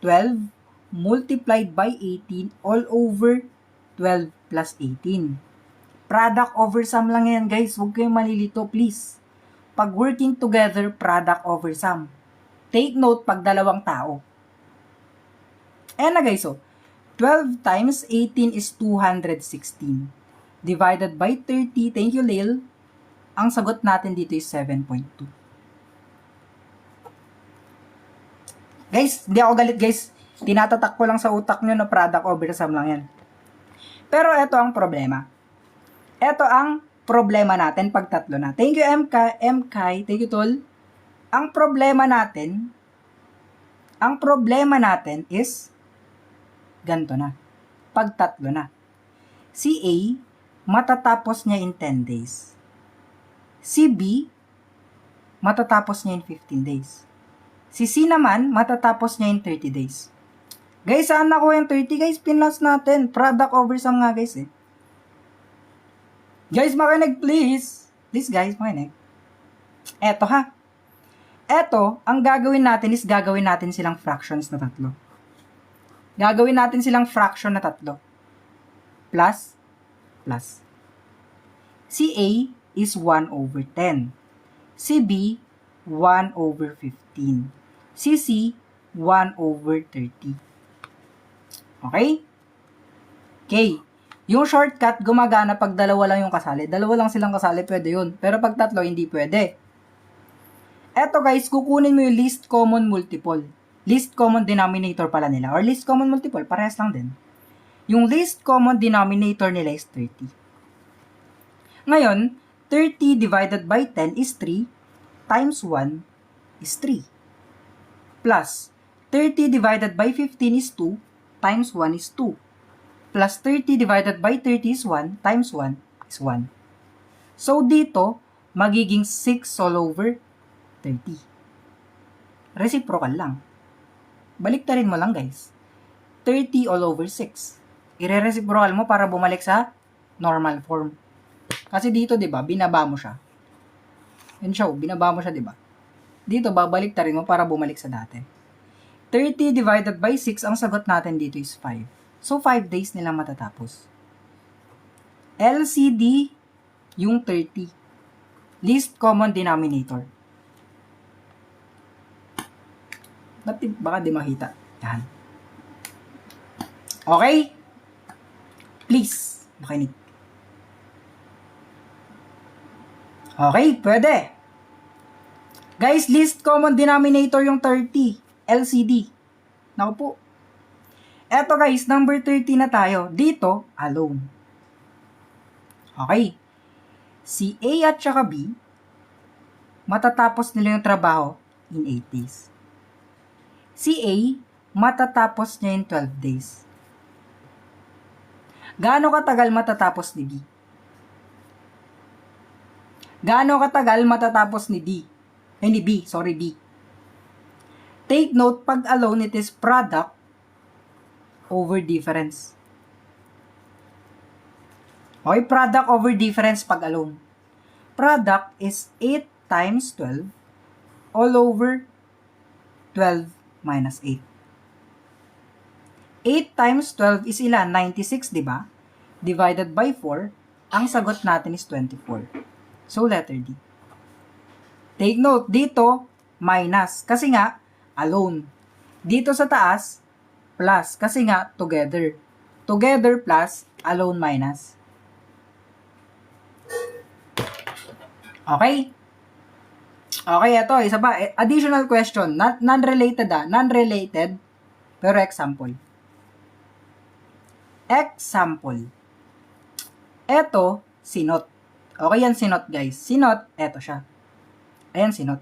12 multiplied by 18 all over 12 plus 18. Product over sum lang yan, guys. Huwag kayong malilito, please. Pag working together, product over sum. Take note pag dalawang tao. Ayan na guys, so 12 times 18 is 216. Divided by 30, thank you Lil. Ang sagot natin dito is 7.2. Guys, hindi ako galit guys. Tinatatak ko lang sa utak nyo na product over sum lang yan. Pero ito ang problema. Ito ang problema natin pag tatlo na. Thank you MK, thank you Tol. Ang problema natin is ganito na. Pag tatlo na. Si A, matatapos niya in 10 days. Si B, matatapos niya in 15 days. Si C naman, matatapos niya in 30 days. Guys, saan nakuha yung 30? Guys, pinlas natin. Product over sum nga guys eh. Guys, makinig please. Please guys, makinig. Eto ha. Eto, ang gagawin natin is gagawin natin silang fractions na tatlo. Gagawin natin silang fraction na tatlo. Plus, plus. Si A is 1 over 10. Si B, 1 over 15. Si C, 1 over 30. Okay? Okay. Yung shortcut, gumagana pag dalawa lang yung kasali. Dalawa lang silang kasali, pwede yun. Pero pag tatlo, hindi pwede. Eto guys, kukunin mo yung least common multiple. Least common denominator pala nila. Or least common multiple, parehas lang din. Yung least common denominator nila is 30. Ngayon, 30 divided by 10 is 3, times 1 is 3. Plus, 30 divided by 15 is 2, times 1 is 2. Plus 30 divided by 30 is 1, times 1 is 1. So, dito, magiging 6 all over 30. Reciprocal lang. Baliktarin mo lang guys. 30 all over 6. Ire-reciprocal mo para bumalik sa normal form. Kasi dito, 'di ba, binaba mo siya. Yan siya, binaba mo siya, 'di ba? Dito babaliktarin mo para bumalik sa dati. 30 divided by 6, ang sagot natin dito is 5. So 5 days nila matatapos. LCD yung 30. Least common denominator. Baka di makita. Yan. Okay? Please, makinig. Okay, pwede. Guys, least common denominator yung 30. LCD. Naku po. Eto guys, number 30 na tayo. Dito, alone. Okay. Si A at saka B, matatapos nila yung trabaho in 8 days. Si A, matatapos niya in 12 days. Gaano katagal matatapos ni B? Gaano katagal matatapos ni D? Ni B, sorry, B. Take note, pag alone, it is product over difference. Okay, product over difference pag alone. Product is 8 times 12 all over 12 minus 8. 8 times 12 is ilan? 96, di ba? Divided by 4, ang sagot natin is 24. So, letter D. Take note, dito, minus. Kasi nga, alone. Dito sa taas, plus. Kasi nga, together. Together plus, alone minus. Okay? Okay, ito, isa pa. Additional question. Non-related Non-related, pero example. Example. Ito, sinot. Okay yan, sinot guys. Sinot, eto siya. Ayan, sinot.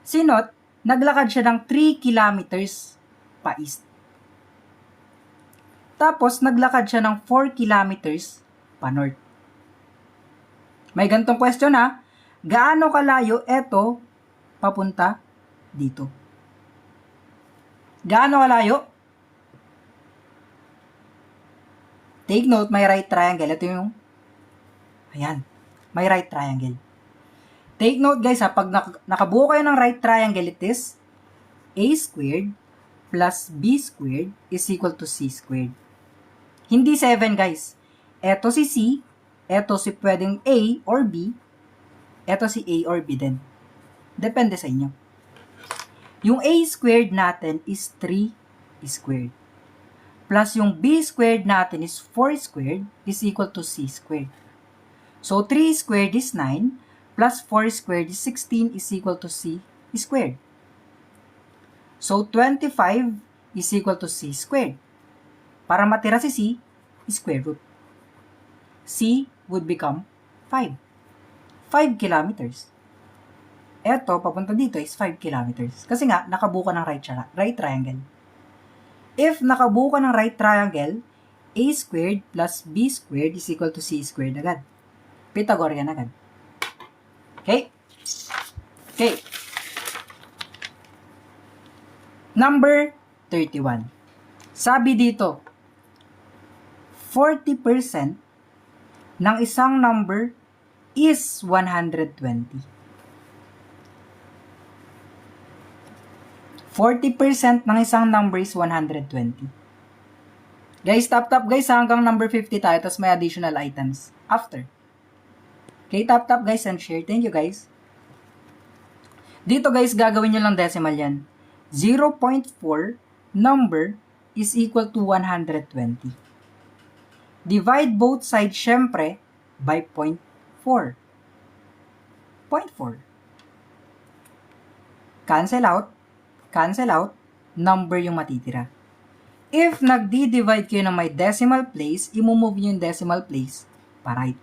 Sinot, naglakad siya ng 3 kilometers pa east. Tapos, naglakad siya ng 4 kilometers pa north. May gantong question ha. Gaano kalayo eto papunta dito? Gaano kalayo? Take note, may right triangle. Ito yung, ayan, may right triangle. Take note guys ha, pag nakabuo kayo ng right triangle, it is a squared plus b squared is equal to c squared. Hindi 7 guys. Eto si C, eto si pwedeng A or B, eto si A or B din. Depende sa inyo. Yung A squared natin is 3 squared. Plus yung B squared natin is 4 squared is equal to C squared. So 3 squared is 9 plus 4 squared is 16 is equal to C squared. So 25 is equal to C squared. Para matira si C, square root. C would become 5. 5 kilometers. Eto, papunta dito is 5 kilometers. Kasi nga, nakabuo ka ng right triangle. If nakabuo ka ng right triangle, a squared plus b squared is equal to c squared agad. Pythagorean agad. Okay? Okay. Number 31. Sabi dito, 40% ng isang number is 120. 40% ng isang number is 120. Guys, tap guys hanggang number 50 tayo, tapos may additional items after. Okay, tap guys and share. Thank you guys. Dito guys, gagawin nyo lang decimal yan. 0.4 number is equal to 120. Divide both sides syempre by 0.4. 0.4. Cancel out, number yung matitira. If nagdi-divide kayo ng may decimal place, imumove nyo yung decimal place pa right.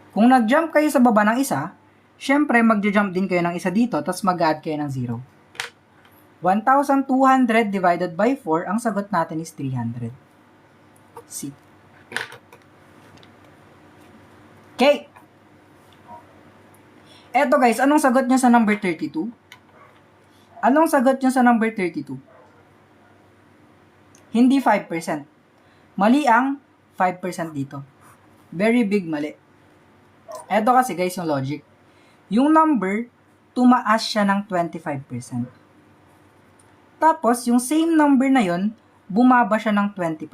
Kung nag-jump kayo sa baba ng isa, syempre mag-jump din kayo ng isa dito, tapos mag-add kayo ng 0. 1,200 divided by 4, ang sagot natin is 300. C. Okay. Eto guys, anong sagot nyo sa number 32? Anong sagot nyo sa number 32? Hindi 5%. Mali ang 5% dito. Very big mali. Eto kasi guys yung logic. Yung number, tumaas siya ng 25%. Tapos, yung same number na yon, bumaba siya ng 20%.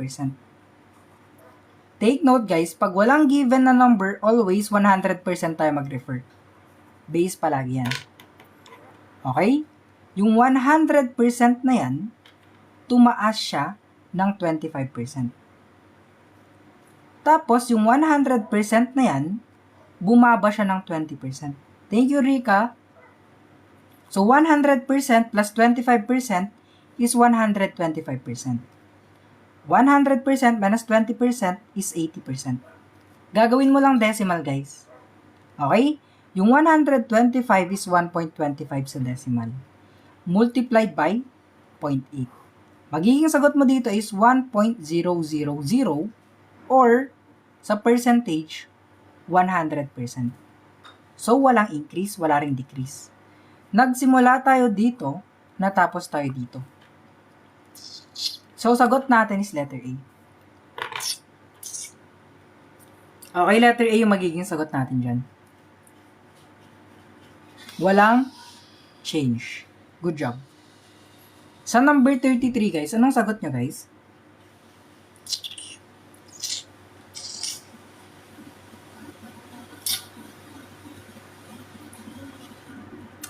Take note guys, pag walang given na number, always 100% tayo mag-refer. Base palagi yan. Okay? Yung 100% na yan, tumaas siya ng 25%. Tapos, yung 100% na yan, bumaba siya ng 20%. Thank you, Rika. So, 100% plus 25% is 125%. 100% minus 20% is 80%. Gagawin mo lang decimal, guys. Okay? Yung 125 is 1.25 sa decimal. Multiplied by 0.8. Magiging sagot mo dito is 1.000 or sa percentage, 100%. So, walang increase, wala ring decrease. Nagsimula tayo dito, natapos tayo dito. So, sagot natin is letter A. Okay, letter A yung magiging sagot natin dyan. Walang change. Good job. Sa number 33, guys, anong sagot nyo, guys?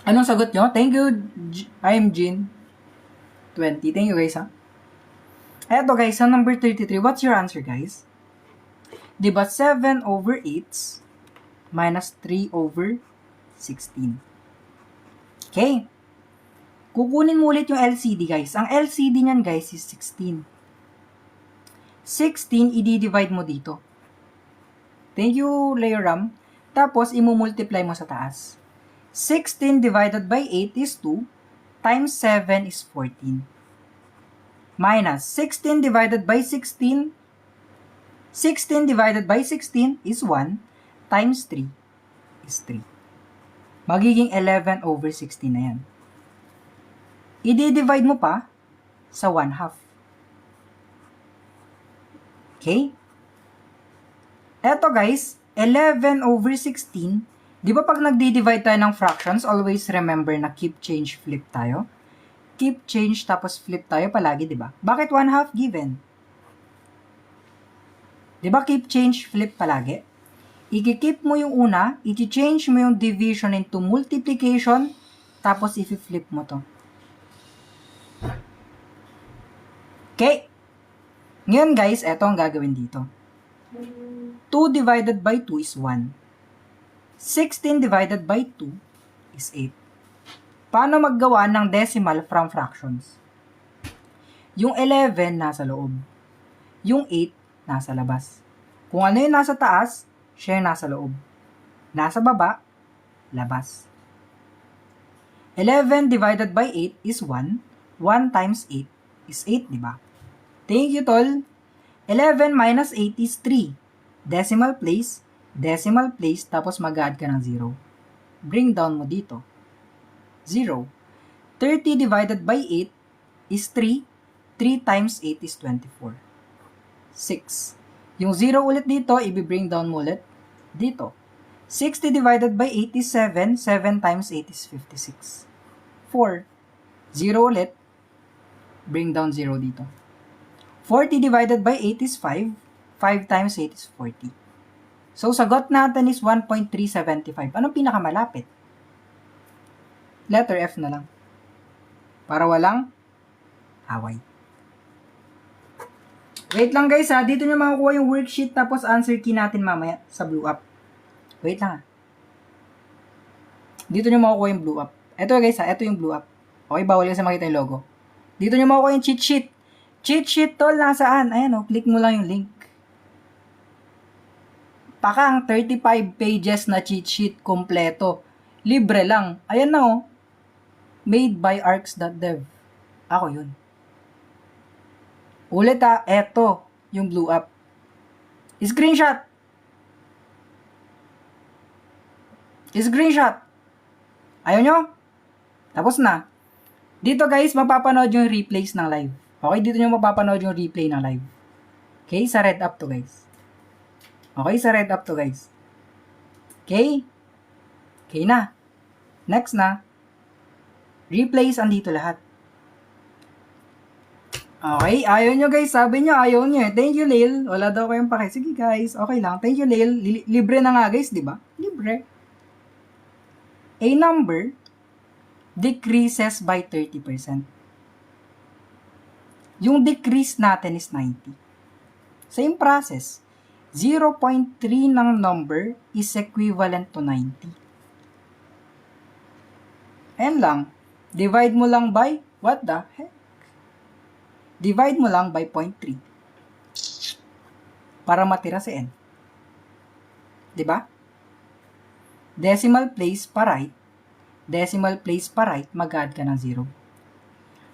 Anong sagot nyo? Thank you, I'm Jean. 20. Thank you, guys, ha? Eto, guys, sa number 33, what's your answer, guys? Diba 7 over 8 minus 3 over 16. Okay. Kukunin mo ulit yung LCD, guys. Ang LCD niyan, guys, is 16. 16, i-divide mo dito. Thank you, Leoram. Tapos, imumultiply mo sa taas. 16 divided by 8 is 2, times 7 is 14. Minus 16 divided by 16, 16 divided by 16 is 1, times 3 is 3. Magiging 11 over 16 na yan. I-divide mo pa sa 1/2. Okay? Eto guys, 11 over 16, di ba pag nagdi-divide tayo ng fractions, always remember na keep, change, flip tayo? Keep, change, tapos flip tayo palagi, di ba? Bakit 1/2 given? Di ba keep, change, flip palagi? I-keep mo yung una, i-change mo yung division into multiplication, tapos i-flip mo to. Okay. Ngayon guys, eto ang gagawin dito. 2 divided by 2 is 1. 16 divided by 2 is 8. Paano maggawa ng decimal from fractions? Yung 11 nasa loob. Yung 8 nasa labas. Kung ano yung nasa taas, siya yung nasa loob. Nasa baba, labas. 11 divided by 8 is 1. 1 times 8 is 8, di ba? Thank you, tol. 11 minus 8 is 3. Decimal place, tapos mag-add ka ng 0. Bring down mo dito. 0. 30 divided by 8 is 3. 3 times 8 is 24. 6. Yung 0 ulit dito, i-bring down mo ulit dito. 60 divided by 8 is 7. 7 times 8 is 56. 4. 0 ulit. Bring down 0 dito. 40 divided by 8 is 5. 5 times 8 is 40. So, sagot natin is 1.375. Anong pinakamalapit? Letter F na lang. Para walang away. Wait lang guys ha. Dito nyo makukuha yung worksheet tapos answer key natin mamaya sa blue up. Wait lang ha. Dito nyo makukuha yung blue up. Ito guys ha. Ito yung blue up. Okay, bawal kasi makita yung logo. Dito nyo makukuha yung cheat sheet. Cheat sheet tol, nasaan? Ayan o, click mo lang yung link. Pakang 35 pages na cheat sheet kompleto. Libre lang. Ayan na o. Made by arcs.dev. Ako yun. Ulit ha, eto yung blue up. Screenshot. Screenshot. Ayaw nyo? Tapos na. Dito guys, mapapanood yung replays ng live. Okay, dito nyo mapapanood yung replay ng live. Okay, sa red up to guys. Okay, sa red up to guys. Okay? Okay na. Next na. Replays andito lahat. Okay, ayaw nyo guys. Sabi nyo ayaw nyo eh. Thank you, Lil. Wala daw kayong pake. Sige guys, okay lang. Thank you, Lil. Libre na nga guys, di ba? Libre. A number decreases by 30%. Yung decrease natin is 90. Same process. 0.3 ng number is equivalent to 90. Ayan lang. Divide mo lang by, what the heck? Divide mo lang by 0.3. Para matira si n. Diba? Decimal place pa right. Decimal place pa right, mag-add ka ng 0.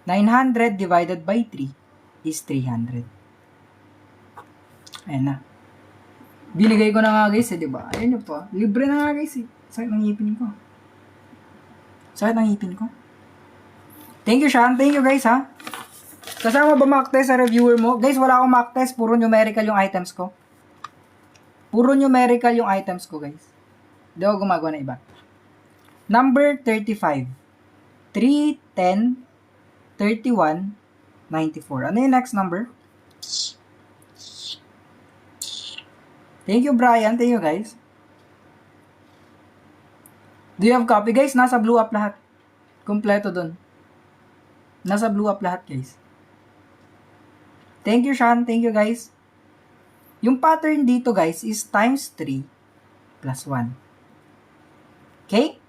900 divided by 3 is 300. Ayan na. Binigay ko na nga guys eh, diba? Ayan nyo po. Libre na nga guys eh. Sakit ng ngipin ko. Sakit ng ngipin ko. Thank you, Sean. Thank you guys ha. Kasama ba mock test sa reviewer mo? Guys, wala akong mock test. Puro numerical yung items ko. Puro numerical yung items ko guys. Hindi ako gumagawa na iba. Number 35. 3, 10, 31, 94. Ano yung next number? Thank you, Brian. Thank you, guys. Do you have copy, guys? Nasa blue up lahat. Kompleto dun. Nasa blue up lahat, guys. Thank you, Sean. Thank you, guys. Yung pattern dito, guys, is times 3 plus 1. Okay?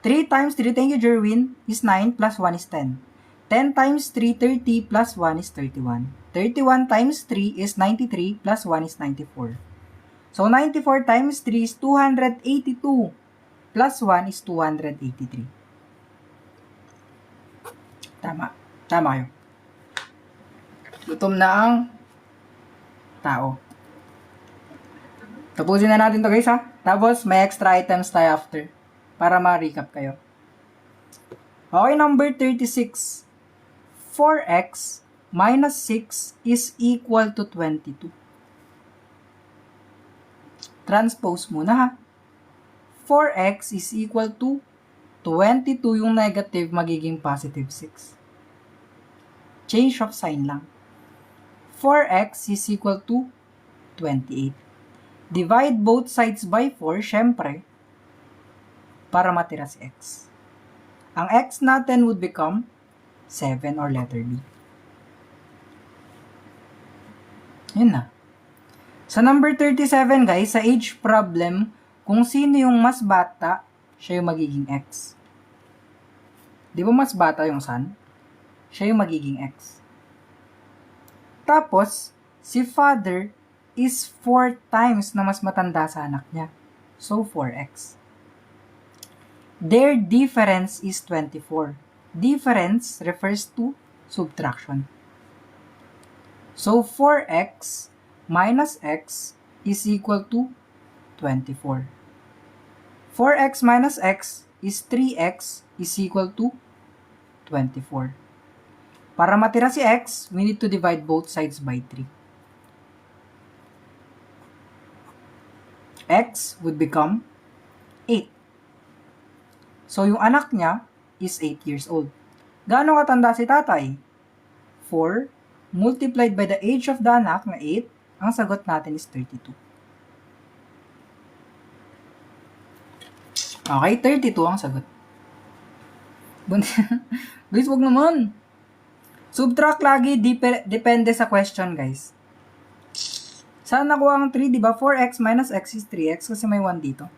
3 times 3, thank you, Jerwin, is 9 plus 1 is 10. 10 times 3, 30 plus 1 is 31. 31 times 3 is 93 plus 1 is 94. So, 94 times 3 is 282 plus 1 is 283. Tama. Tama kayo. Gutom na ang tao. Tapusin na natin to guys ha. Tapos, may extra items tayo after. Para ma-recap kayo. Okay, number 36. 4x minus 6 is equal to 22. Transpose muna ha. 4x is equal to 22 yung negative magiging positive 6. Change of sign lang. 4x is equal to 28. Divide both sides by 4, syempre, para matira si x. Ang x natin would become 7 or letter B. Yun na. Sa number 37 guys, sa age problem, kung sino yung mas bata, siya yung magiging x. Di ba mas bata yung son? Siya yung magiging x. Tapos, si father is 4 times na mas matanda sa anak niya. So, 4x. Their difference is 24. Difference refers to subtraction. So, 4x minus x is equal to 24. 4x minus x is 3x is equal to 24. Para matira si x, we need to divide both sides by 3. X would become 8. So, yung anak niya is 8 years old. Gaano katanda si tatay? 4 multiplied by the age of the anak na 8, ang sagot natin is 32. Okay, 32 ang sagot. Guys, wag naman. Subtract lagi, depende sa question, guys. Saan nakuha ang 3, di ba? 4x minus x is 3x kasi may 1 dito.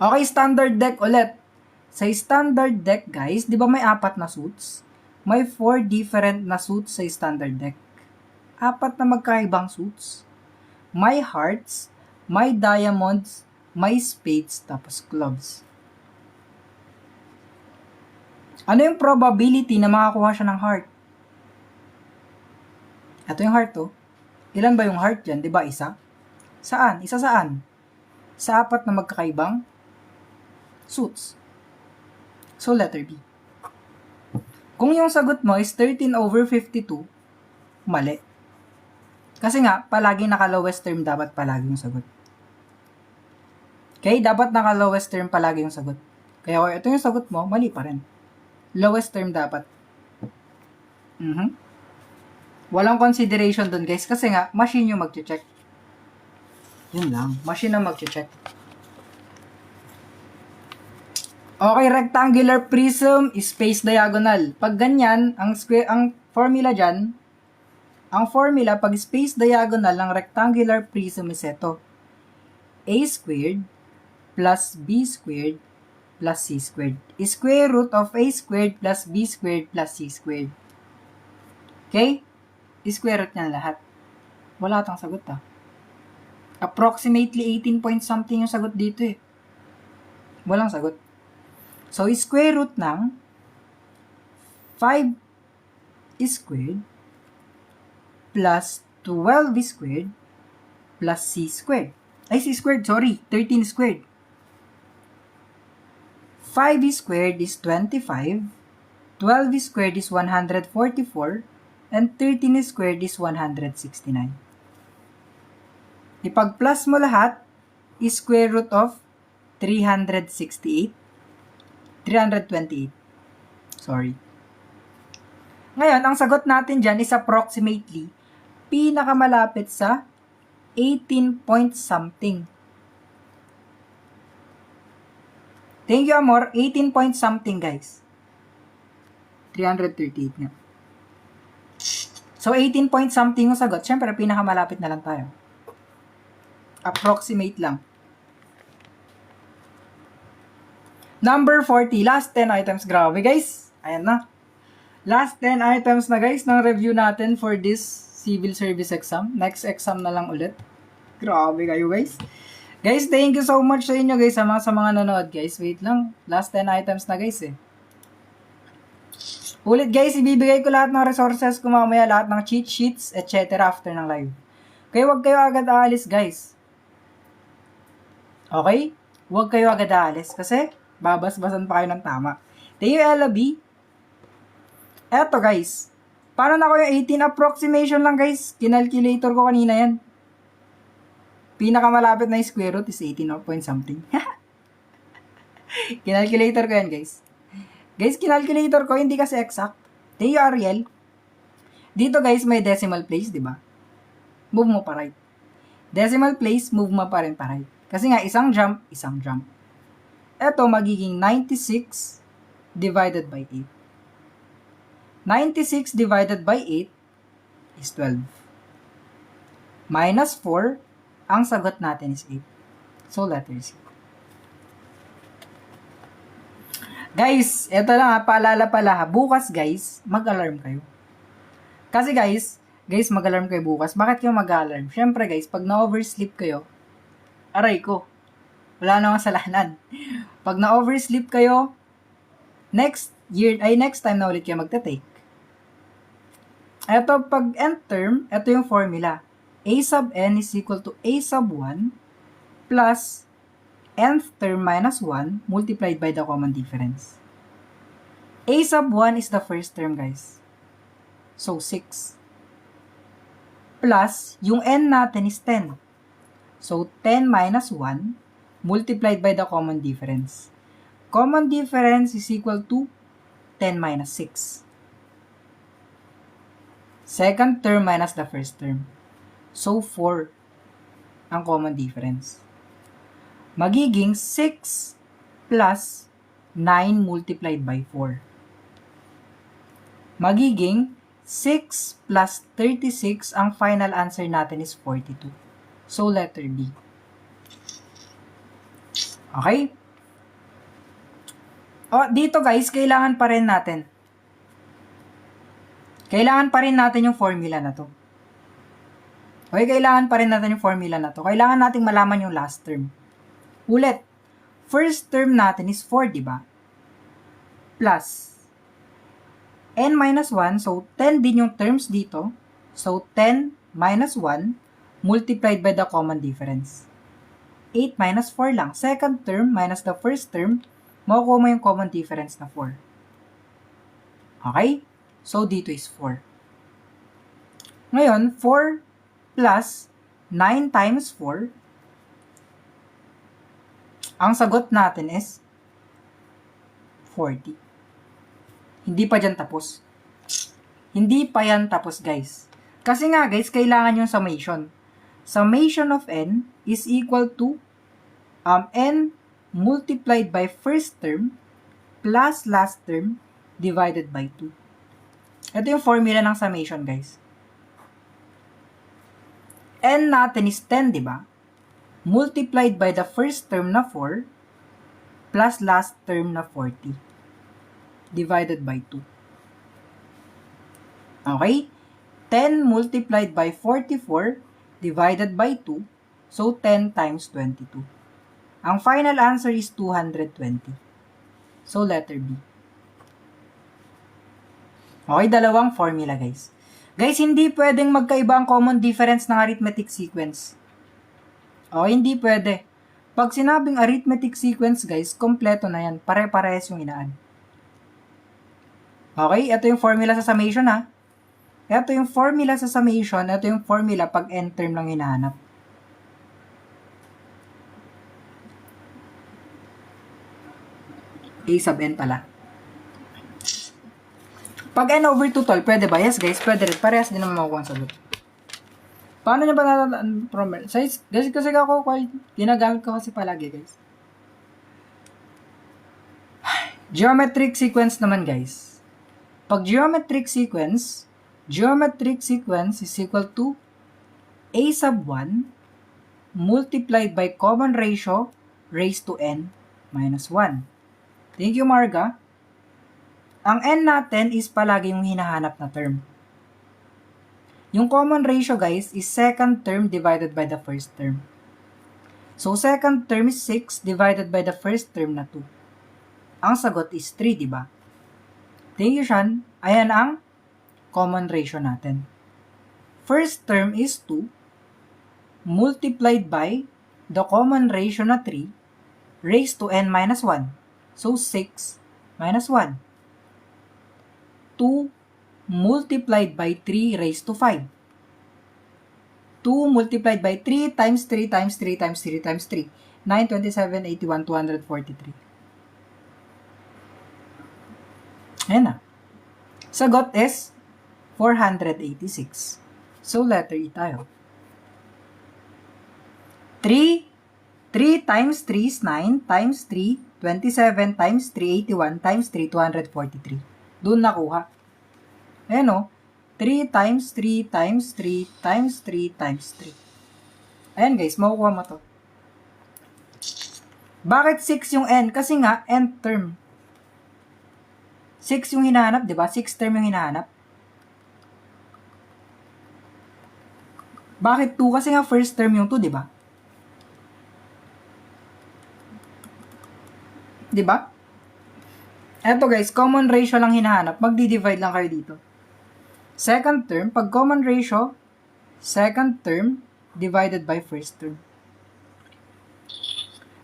Okay, standard deck ulit. Sa standard deck, guys, di ba may 4 na suits? May 4 different na suits sa standard deck. 4 na magkaibang suits. May hearts, may diamonds, may spades, tapos clubs. Ano yung probability na makakuha siya ng heart? Ito yung heart, oh. Ilan ba yung heart dyan? Diba isa? Saan? Isa saan? Sa 4 na magkakaibang suits. So, letter B. Kung yung sagot mo is 13/52, mali. Kasi nga, palagi naka-lowest term dapat palagi yung sagot. Okay? Dapat naka-lowest term palagi yung sagot. Kaya kung ito yung sagot mo, mali pa rin. Lowest term dapat. Walang consideration dun, guys. Kasi nga, machine yung mag-check. Yun lang. Machine ang mag-check. Okay, rectangular prism is space diagonal. Pag ganyan, ang formula dyan, ang formula pag space diagonal ng rectangular prism is ito. A squared plus B squared plus C squared. Square root of A squared plus B squared plus C squared. Okay? Square root niya lahat. Wala tang sagot ah. Approximately 18 point something yung sagot dito eh. Walang sagot. So, square root ng 5 squared plus 12 squared plus C squared. Ay, C squared, sorry. 13 squared. 5 squared is 25. 12 squared is 144. And 13 squared is 169. Ipag-plus mo lahat, is square root of 328. Sorry. Ngayon, ang sagot natin dyan is approximately pinakamalapit sa 18 point something. Thank you, Amor. 18 point something, guys. 338 nga. So, 18 point something yung sagot. Siyempre, pinakamalapit na lang tayo. Approximate lang. Number 40. Last 10 items. Grabe, guys. Ayan na. Last 10 items na, guys, ng review natin for this civil service exam. Next exam na lang ulit. Grabe kayo, guys. Guys, thank you so much sa inyo, guys. Sa mga nanood, guys. Wait lang. Last 10 items na, guys, eh. Ulit guys, ibibigay ko lahat ng resources ko mamaya, lahat ng cheat sheets, etc. after ng live. Kaya huwag kayo agad aalis guys. Okay? Huwag kayo agad aalis kasi babas-basan pa kayo ng tama. Teo Ella B. Eto guys. Paano na ko yung 18 approximation lang guys? Kinalculator ko kanina yan. Pinakamalapit na yung square root is 18 point something. Kinalculator ko yan guys. Guys, kinalculator ko, hindi kasi exact. Teo Ariel. Dito guys, may decimal place, di ba? Move mo pa right. Decimal place, move mo pa rin pa right. Kasi nga, isang jump, isang jump. Ito, magiging 96 divided by 8. 96 divided by 8 is 12. Minus 4, ang sagot natin is 8. So, letter C. Guys, eto lang ha, paalala pala ha, bukas guys, mag-alarm kayo. Kasi guys, mag-alarm kayo bukas. Bakit kayo mag-alarm? Siyempre guys, pag na-oversleep kayo, aray ko, wala na kasalanan. Pag na-oversleep kayo, next time na ulit kayo magta-take. Eto, pag end term, eto yung formula. A sub n is equal to A sub 1 plus nth term minus 1 multiplied by the common difference. A sub 1 is the first term, guys. So, 6. Plus, yung n natin is 10. So, 10 minus 1 multiplied by the common difference. Common difference is equal to 10 minus 6. Second term minus the first term. So, 4 ang common difference. Magiging 6 plus 9 multiplied by 4. Magiging 6 plus 36, ang final answer natin is 42. So, letter B. Okay? O, dito guys, kailangan pa rin natin. Kailangan pa rin natin yung formula na to. Okay, kailangan pa rin natin yung formula na to. Kailangan nating malaman yung last term. Ulit, first term natin is 4, di ba? Plus n minus 1, so 10 din yung terms dito. So, 10 minus 1 multiplied by the common difference. 8 minus 4 lang. Second term minus the first term, makukuha mo yung common difference na 4. Okay? So, dito is 4. Ngayon, 4 plus 9 times 4, ang sagot natin is 40. Hindi pa dyan tapos. Hindi pa yan tapos, guys. Kasi nga, guys, kailangan yung summation. Summation of n is equal to n multiplied by first term plus last term divided by 2. Ito yung formula ng summation, guys. N natin is 10, di ba? Multiplied by the first term na 4 plus last term na 40 divided by 2. Okay? 10 multiplied by 44 divided by 2, so 10 times 22. Ang final answer is 220. So, letter B. Okay, dalawang formula, guys. Guys, hindi pwedeng magkaiba ang common difference ng arithmetic sequence. Okay, hindi pwede. Pag sinabing arithmetic sequence, guys, kompleto na yan. Pare-parehas yung inaan. Okay, ito yung formula sa summation, ha. Ito yung formula sa summation, ito yung formula pag n term lang hinahanap. A sub n pala. Pag n over 2 tol, pwede ba? Yes, guys, pwede rin. Parehas din naman makukuha ang sagot. Paano nyo ba natatandaan problem? Guys, kasi ako, ginagamit ko kasi palagi, guys. Geometric sequence naman, guys. Pag geometric sequence is equal to a sub 1 multiplied by common ratio raised to n minus 1. Thank you, Marga. Ang n natin is palagi yung hinahanap na term. Yung common ratio, guys, is second term divided by the first term. So, second term is 6 divided by the first term na 2. Ang sagot is 3, di ba? Thank you, Sean. Ayan ang common ratio natin. First term is 2 multiplied by the common ratio na 3 raised to n minus 1. So, 6 minus 1. 2 multiplied by 3 raised to 5. 2 multiplied by 3 times 3 times 3 times 3 times 3. 9, 27, 81, 243. Ayan na. Sagot is 486. So, letter E tayo. 3 times 3 is 9 times 3, 27 times 3, 81 times 3, 243. Doon nakuha. Ayan o. 3 times 3 times 3 times 3 times 3. Ayan guys, makukuha mo to. Bakit 6 yung n? Kasi nga, n term. 6 yung hinahanap, di ba? 6 term yung hinahanap. Bakit 2? Kasi nga first term yung 2, di ba? Di ba? Eto guys, common ratio lang hinahanap. Magdi-divide lang kayo dito. Second term, pag common ratio, second term divided by first term.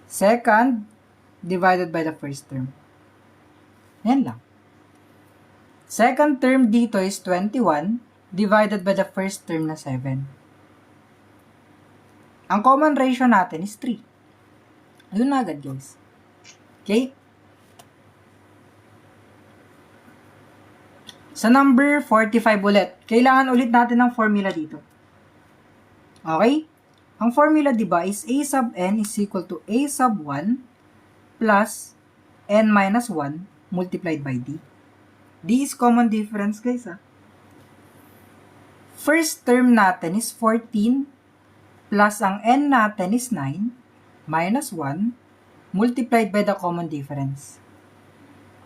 Second divided by the first term. Yan lang. Second term dito is 21 divided by the first term na 7. Ang common ratio natin is 3. Ayun na agad, guys. Okay? Sa number 45 ulit, kailangan ulit natin ng formula dito. Okay? Ang formula, di ba, is a sub n is equal to a sub 1 plus n minus 1 multiplied by d. D is common difference, guys, ha? First term natin is 14 plus ang n natin is 9 minus 1 multiplied by the common difference.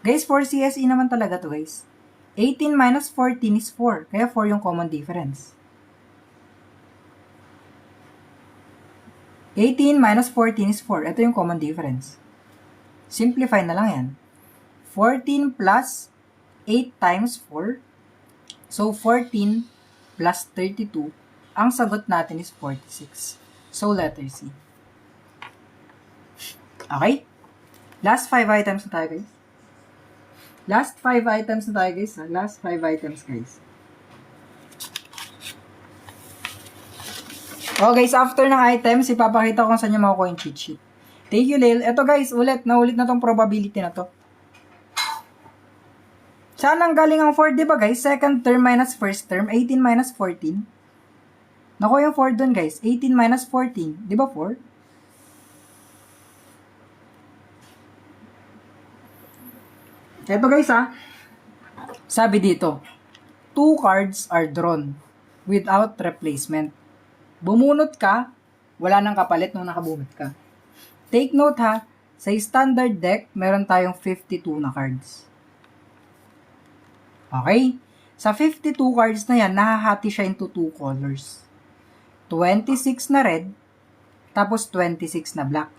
Guys, for CSE naman talaga to, guys. 18 minus 14 is 4. Kaya 4 yung common difference. 18 minus 14 is 4. Ito yung common difference. Simplify na lang yan. 14 plus 8 times 4. So, 14 plus 32. Ang sagot natin is 46. So, letter C. Okay? Last 5 items na tayo, guys. Last 5 items na tayo, guys. Last 5 items, guys. Oh, guys, after ng items, ipapakita ko kung saan nyo makukuha yung cheat sheet. Thank you, Lil. Ito, guys, naulit na tong probability na to. Saan ang galing ang 4, di ba, guys? Second term minus first term, 18 minus 14. Nakuha yung 4 dun, guys. 18 minus 14. Di ba 4? Ito, guys, ha. Sabi dito, 2 cards are drawn without replacement. Bumunot ka, wala nang kapalit nung nakabunot ka. Take note, ha. Sa standard deck, meron tayong 52 na cards. Okay? Sa 52 cards na yan, nahahati siya into 2 colors. 26 na red, tapos 26 na black.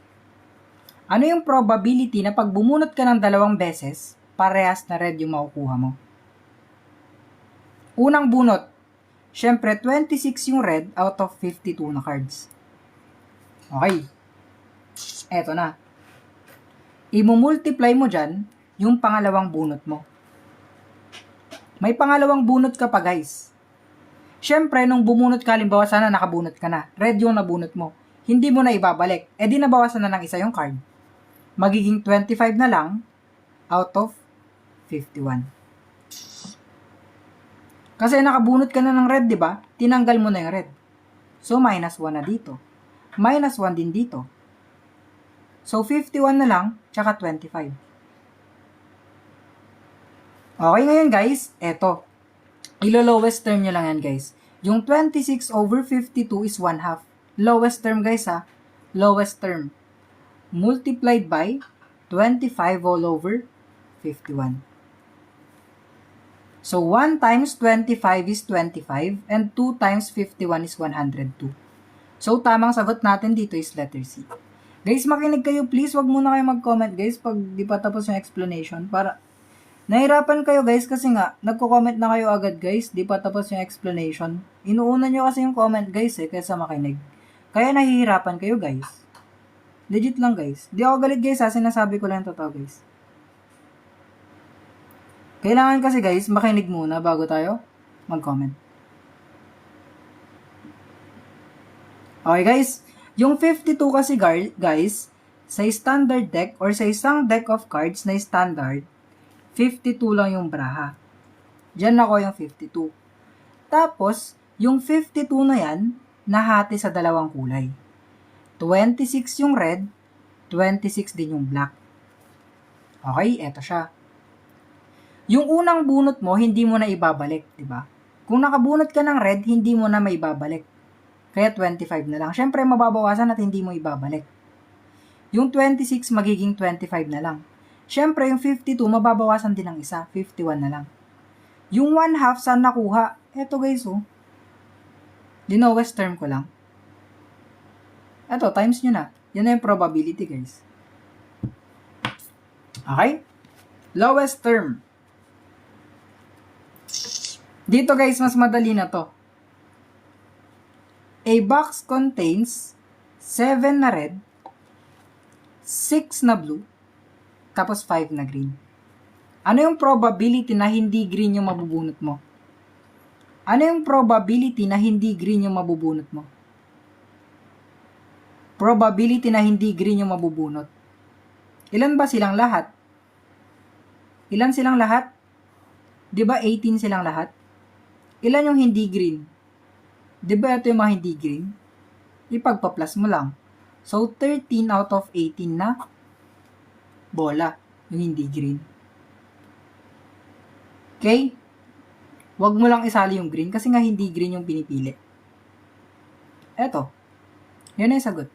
Ano yung probability na pag bumunot ka ng 2 beses, parehas na red yung makukuha mo? Unang bunot, syempre 26 yung red out of 52 na cards. Okay. Eto na. Imumultiply mo dyan yung pangalawang bunot mo. May pangalawang bunot ka pa, guys. Syempre, nung bumunot ka, halimbawa sana nakabunot ka na. Red yung nabunot mo. Hindi mo na ibabalik. E di nabawasan na ng isa yung card. Magiging 25 na lang out of 51. Kasi nakabunot ka na ng red, di ba? Tinanggal mo na yung red. So, minus 1 na dito. Minus 1 din dito. So, 51 na lang, tsaka 25. Okay, ngayon guys, eto. Ilo-lowest term nyo lang yan, guys. Yung 26 over 52 is 1/2. Lowest term, guys, ha? Lowest term. Multiplied by 25 all over 51. So, 1 times 25 is 25, and 2 times 51 is 102. So, tamang sagot natin dito is letter C. Guys, makinig kayo, please. Wag muna kayo mag-comment, guys, pag di pa tapos yung explanation. Para, nahirapan kayo, guys, kasi nga, nagko-comment na kayo agad, guys, di pa tapos yung explanation. Inuuna nyo kasi yung comment, guys, kaysa makinig. Kaya nahihirapan kayo, guys. Legit lang, guys. Di ako galit, guys, ha. Sinasabi ko lang totoo, guys. Kailangan kasi, guys, makinig muna bago tayo mag-comment. Okay, guys. Yung 52 kasi, guys, sa standard deck or sa isang deck of cards na standard, 52 lang yung braha. Diyan ako yung 52. Tapos, yung 52 na yan, nahati sa dalawang kulay. 26 yung red, 26 din yung black. Okay, eto siya. Yung unang bunot mo, hindi mo na ibabalik, di ba? Kung nakabunot ka ng red, hindi mo na maibabalik. Kaya 25 na lang. Siyempre, mababawasan at hindi mo ibabalik. Yung 26, magiging 25 na lang. Siyempre, yung 52, mababawasan din ng isa. 51 na lang. Yung 1/2, saan nakuha? Eto, guys, oh. Linowest term ko lang. Eto, times nyo na. Yan na yung probability, guys. Okay? Lowest term. Dito, guys, mas madali na to. A box contains 7 na red, 6 na blue, tapos 5 na green. Ano yung probability na hindi green yung mabubunot mo? Ano yung probability na hindi green yung mabubunot mo? Probability na hindi green yung mabubunot. Ilan ba silang lahat? Ilan silang lahat? Di ba 18 silang lahat? Ilan yung hindi green? Di ba ito yung mga hindi green? Ipagpa-plus mo lang. So, 13 out of 18 na bola yung hindi green. Okay? Huwag mo lang isali yung green kasi nga hindi green yung pinipili. Eto. Yun na yung sagot.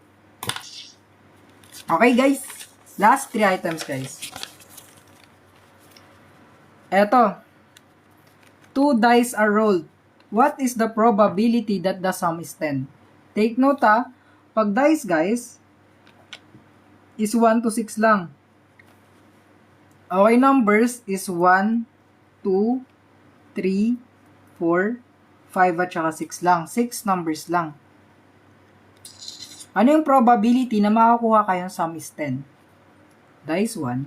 Okay, guys. Last 3 items, guys. Eto. 2 dice are rolled. What is the probability that the sum is 10? Take note ha. Pag dice, guys, is 1 to 6 lang. Okay, numbers is 1, 2, 3, 4, 5 at saka 6 lang. 6 numbers lang. Ano yung probability na makakuha kayong sum is 10? Dice 1,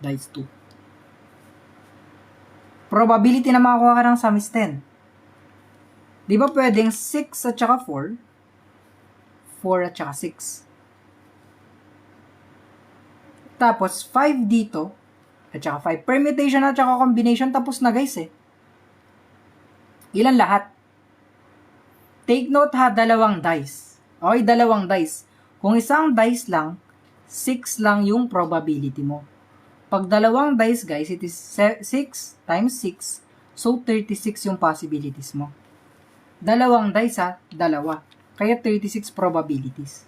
dice 2. Probability na makakuha ka ng sum is 10. Di ba pwedeng 6 at saka 4? 4 at saka 6. Tapos 5 dito at saka 5. Permutation at saka combination tapos na guys eh. Ilan lahat? Take note ha, dalawang dice. Okay, dalawang dice. Kung isang dice lang, 6 lang yung probability mo. Pag dalawang dice guys, it is 6 times 6. So, 36 yung possibilities mo. Dalawang dice ha, dalawa. Kaya 36 probabilities.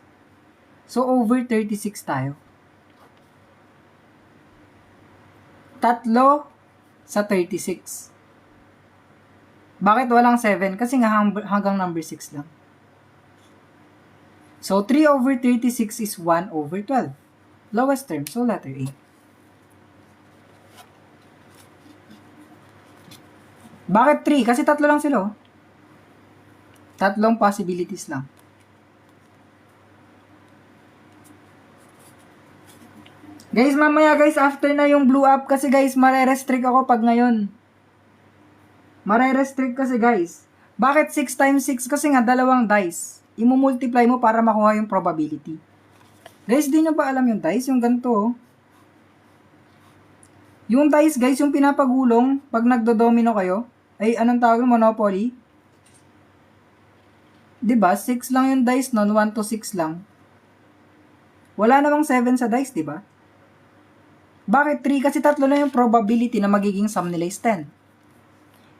So, over 36 tayo. 3 sa 36. Bakit walang 7? Kasi nga hanggang number 6 lang. So, 3 over 36 is 1 over 12. Lowest term, so letter A. Bakit 3? Kasi 3 lang sila. 3 possibilities lang. Guys, mamaya guys, after na yung blue up, kasi guys, mare-restrict ako pag ngayon. Mare-restrict kasi guys. Bakit 6 times 6? Kasi nga, dalawang dice. Imu-multiply mo para makuha yung probability. Guys, di nyo ba alam yung dice? Yung ganito. Yung dice guys, yung pinapagulong pag nagdo-domino kayo. Ay, anong tawag yung Monopoly? Diba? 6 lang yung dice nun, 1 to 6 lang. Wala namang 7 sa dice, diba? Bakit 3? Kasi 3 na yung probability na magiging sum nila is 10.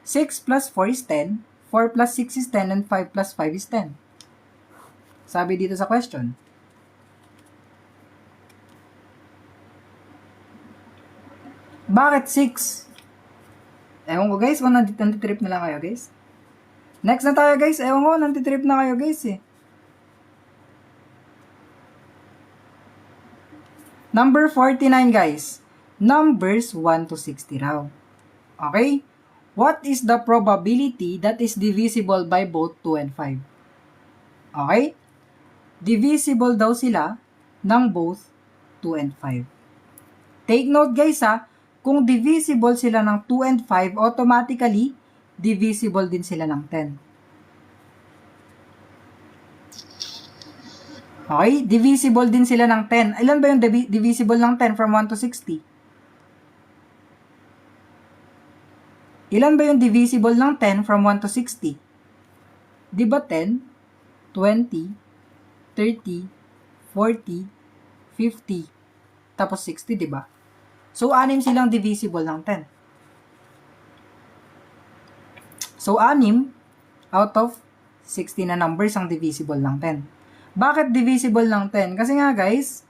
6 plus 4 is 10, 4 plus 6 is 10, and 5 plus 5 is 10. Sabi dito sa question. Bakit 6? Ewan ko guys, nantitrip na lang kayo guys. Next na tayo guys, ewan ko, nantitrip na kayo guys eh. Number 49 guys. Numbers 1 to 60 raw. Okay? What is the probability that is divisible by both 2 and 5? Okay? Divisible daw sila ng both 2 and 5. Take note guys ha, kung divisible sila ng 2 and 5, automatically, divisible din sila ng 10. Okay? Divisible din sila ng 10. Ilan ba yung divisible ng 10 from 1 to 60? Ilan ba yung divisible ng 10 from 1 to 60? Di ba 10, 20, 30, 40, 50, tapos 60, di ba? So, 6 silang divisible ng 10. So, 6 out of 60 na numbers ang divisible ng 10. Bakit divisible ng 10? Kasi nga guys,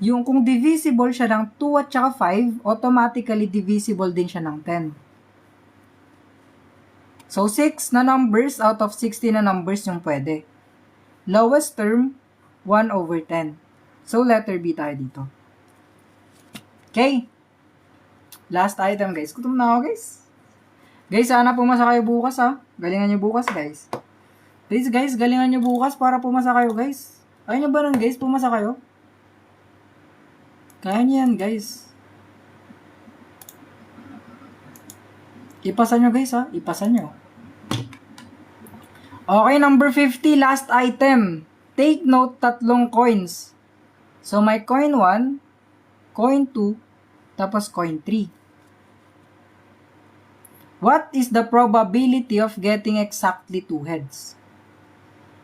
yung kung divisible siya ng 2 at saka 5, automatically divisible din siya ng 10. So, 6 na numbers out of 60 na numbers yung pwede. Lowest term, 1 over 10. So, letter B tayo dito. Okay. Last item, guys. Gutom na ako, guys. Guys, sana pumasa kayo bukas, ha. Galingan nyo bukas, guys. Please, guys, galingan nyo bukas para pumasa kayo, guys. Ayaw nyo ba nun, guys? Pumasa kayo? Kaya nyo yan, guys. Ipasa nyo, guys, ha. Ipasa nyo. Okay, number 50, last item. Take note, 3 coins. So, may coin 1, coin 2, tapos coin 3. What is the probability of getting exactly 2 heads?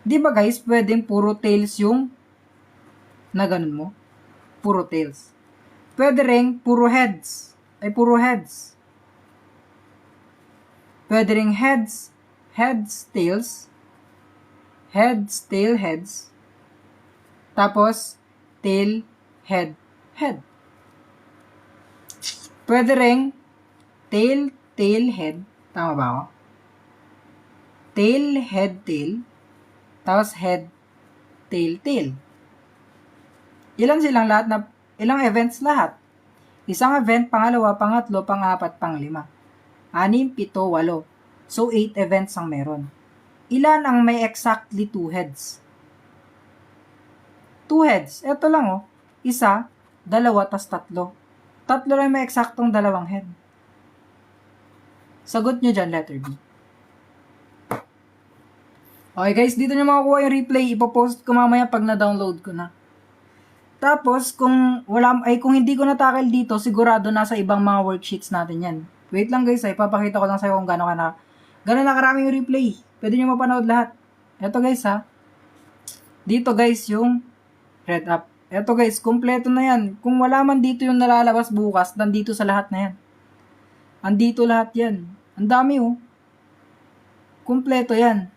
Di ba guys, pwedeng puro tails yung na ganun mo? Puro tails. Pwede rin puro heads. Ay, puro heads. Pwede rin heads, tails, tail, heads. Tapos, tail, head, head. Pwede rin tail, head. Tama ba ako? Tail, head, tail. Tapos head, tail. Ilan silang lahat na, ilang events lahat? Isang event, pangalawa, pangatlo, pang-apat, pang-lima. 6, 7, 8. So, 8 events ang meron. Ilan ang may exactly 2 heads? 2 heads. Ito lang oh. 1, 2, tas 3. 3 lang may eksaktong 2 head. Sagot nyo dyan, letter B. Okay guys, dito nyo makakuha yung replay. Ipopost ko mamaya pag na-download ko na. Tapos, kung hindi ko na-tackle dito, sigurado nasa ibang mga worksheets natin yan. Wait lang guys, ipapakita ko lang sa'yo kung gano'n na karaming replay. Pwede nyo mapanood lahat. Eto guys ha. Dito guys yung red up. Eto guys, kompleto na yan. Kung wala man dito yung nalalabas bukas, nandito sa lahat na yan. Andito lahat yan. Ang dami oh. Kompleto yan.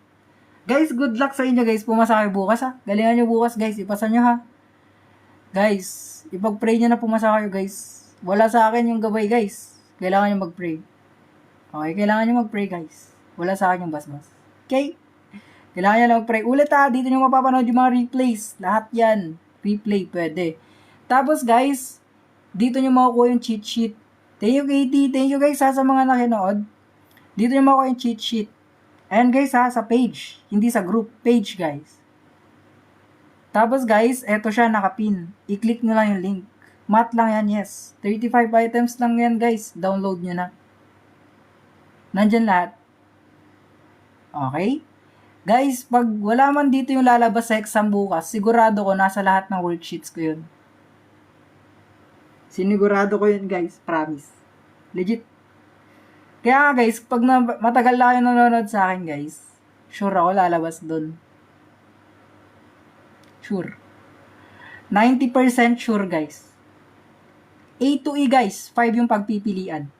Guys, good luck sa inyo guys. Pumasa kayo bukas ha. Galingan nyo bukas guys. Ipasa nyo ha. Guys, ipag-pray nyo na pumasa kayo guys. Wala sa akin yung gabay guys. Kailangan nyo mag-pray. Okay, kailangan nyo mag-pray guys. Wala sa akin yung basbas. Okay? Kailangan nyo lang mag-pray. Ulit ha, dito nyo mapapanood yung mga replays. Lahat yan. Replay, pwede. Tapos guys, dito nyo makukuha yung cheat sheet. Thank you KT. Thank you guys ha sa mga nakinood. Dito nyo makukuha yung cheat sheet. And guys ha, sa page. Hindi sa group. Page guys. Tapos guys, eto siya nakapin. I-click nyo lang yung link. Math lang yan, yes. 35 items lang yan guys. Download nyo na. Nandyan lahat. Okay? Guys, pag wala man dito yung lalabas sa exam bukas, sigurado ko nasa lahat ng worksheets ko yun. Sinigurado ko yun guys. Promise. Legit. Kaya guys, pag matagal na kayo nanonood sa akin guys, sure ako lalabas dun. Sure. 90% sure guys. A to E guys, 5 yung pagpipilian.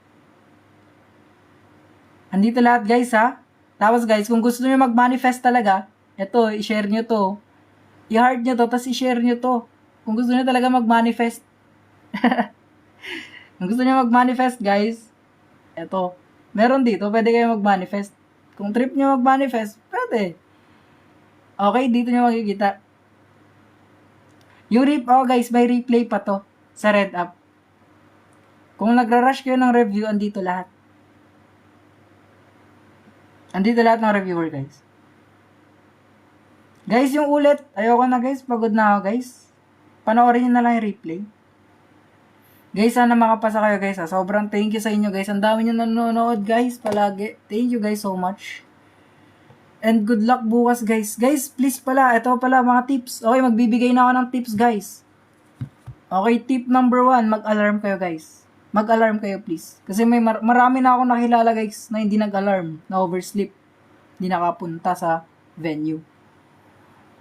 Andito lahat guys ha. Tapos guys, kung gusto niyo mag-manifest talaga, eto, i-share nyo to. I-heart nyo to, tapos i-share nyo to. Kung gusto niyo talaga mag-manifest. Kung gusto niyo mag-manifest guys, eto. Meron dito, pwede kayo mag-manifest. Kung trip nyo mag-manifest, pwede. Okay, dito nyo makikita. Yung guys, may replay pa to sa Red Up. Kung nagra-rush kayo ng review, andito lahat. Andito lahat ng reviewer, guys. Guys, yung ulit, ayoko na guys, pagod na ako guys. Panoorin nyo na lang yung replay. Guys, sana makapasa kayo guys ha. Sobrang thank you sa inyo guys. Ang dami nyo nanonood guys, palagi. Thank you guys so much. And good luck bukas guys. Guys, please pala, ito pala mga tips. Okay, magbibigay na ako ng tips guys. Okay, tip number 1, mag-alarm kayo guys. Mag-alarm kayo please. Kasi may marami na akong nakilala guys na hindi nag-alarm, na oversleep. Hindi nakapunta sa venue.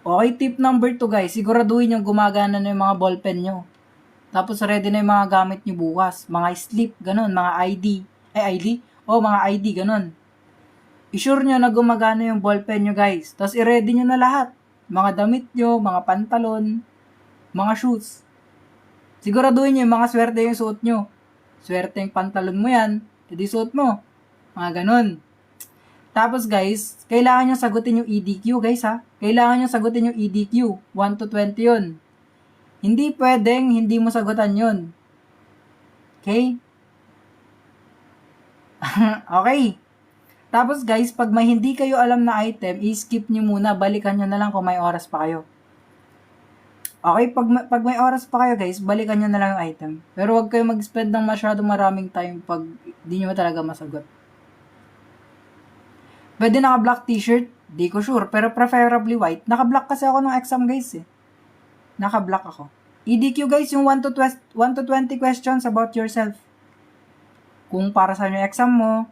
Okay, tip number 2 guys. Siguraduhin yung gumagana na yung mga ballpen nyo. Tapos ready na yung mga gamit nyo bukas. Mga slip, ganun. Mga ID. Mga ID, ganun. I-sure nyo na gumagana yung ballpen nyo guys. Tapos i-ready nyo na lahat. Mga damit nyo, mga pantalon, mga shoes. Siguraduhin nyo yung mga swerte yung suot nyo. Swerte yung pantalon mo yan, edi suot mo. Mga ganun. Tapos guys, kailangan nyo sagutin yung EDQ guys ha. Kailangan nyo sagutin yung EDQ. 1 to 20 yun. Hindi pwedeng hindi mo sagutan yun. Okay? Okay. Tapos guys, pag may hindi kayo alam na item, i-skip nyo muna. Balikan nyo na lang kung may oras pa kayo. Okay, pag may oras pa kayo guys, balikan nyo na lang yung item. Pero huwag kayo mag-spend ng masyadong maraming time pag di nyo talaga masagot. Pwede naka-black t-shirt, di ko sure, pero preferably white. Naka-black kasi ako ng exam guys eh. Naka-black ako. EDQ guys, yung 1 to 20 questions about yourself. Kung para sa yung exam mo,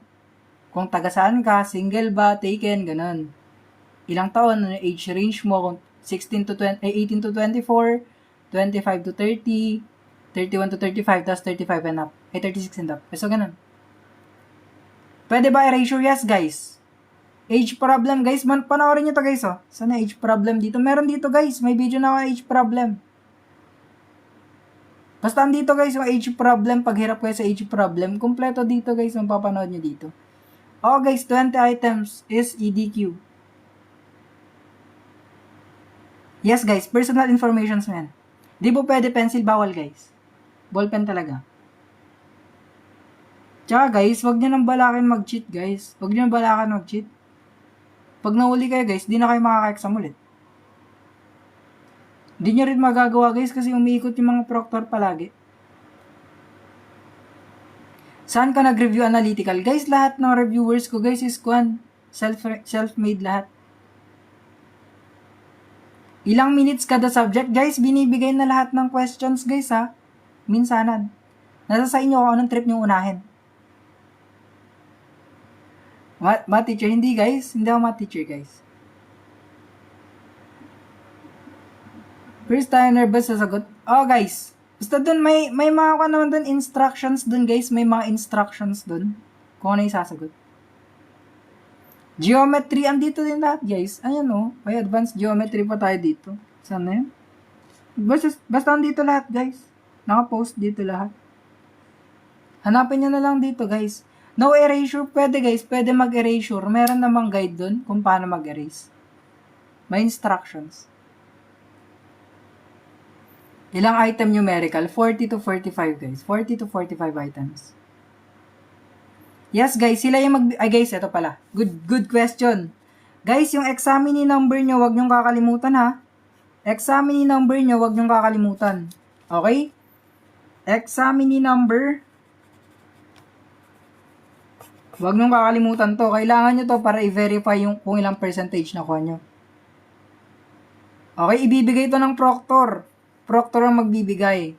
Kung taga saan ka, single ba, taken, ganun. Ilang taon, ano yung age range mo, kung 16 to 20, 18 to 24, 25 to 30, 31 to 35, tapos 35 and up. 36 and up. So, ganun. Pwede ba erasure? Yes, guys. Age problem, guys. Panoorin nyo to, guys, oh. Sana age problem dito? Meron dito, guys. May video na ako age problem. Basta andito, guys, yung age problem. Paghirap kayo sa age problem. Kompleto dito, guys, yung papanood nyo dito. Oh, guys, 20 items is EDQ. Yes, guys. Personal information yan. Di po pwede pencil, bawal, guys. Ballpen talaga. Tsaka, guys, wag nyo nang balakin mag-cheat, guys. Wag nyo nang balakan mag-cheat. Pag nahuli kayo, guys, di na kayo makaka-exam ulit. Di nyo rin magagawa, guys, kasi umiikot yung mga proctor palagi. Saan ka nag-review analytical? Guys, lahat ng reviewers ko, guys, is self-made lahat. Ilang minutes kada subject, guys, binibigay na lahat ng questions, guys, ha? Minsanan. Nasa sa inyo kung anong trip nyo unahin. Math teacher, hindi, guys. Hindi ako math teacher, guys. First tayo nervous sa sagot. Oh, guys. Basta dun, may mga ka naman dun, instructions dun, guys. May mga instructions dun. Kung ano yung sasagot. Geometry, andito din lahat, guys. Ayan, oh. May advanced geometry pa tayo dito. Saan na yun? Basta andito lahat, guys. Naka-post dito lahat. Hanapin nyo na lang dito, guys. No erasure, pwede, guys. Pwede mag-erasure. Meron namang guide dun kung paano mag-erase. May instructions. Ilang item numerical? 40 to 45, guys. 40 to 45 items. Yes, guys. Sila yung guys, ito pala. Good question. Guys, yung examine number nyo, wag nyong kakalimutan, ha? Examine number nyo, wag nyong kakalimutan. Okay? Examine number. Wag nyong kakalimutan to. Kailangan nyo to para i-verify yung kung ilang percentage na kuha nyo. Okay, ibibigay to ng proctor. Proctor ang magbibigay.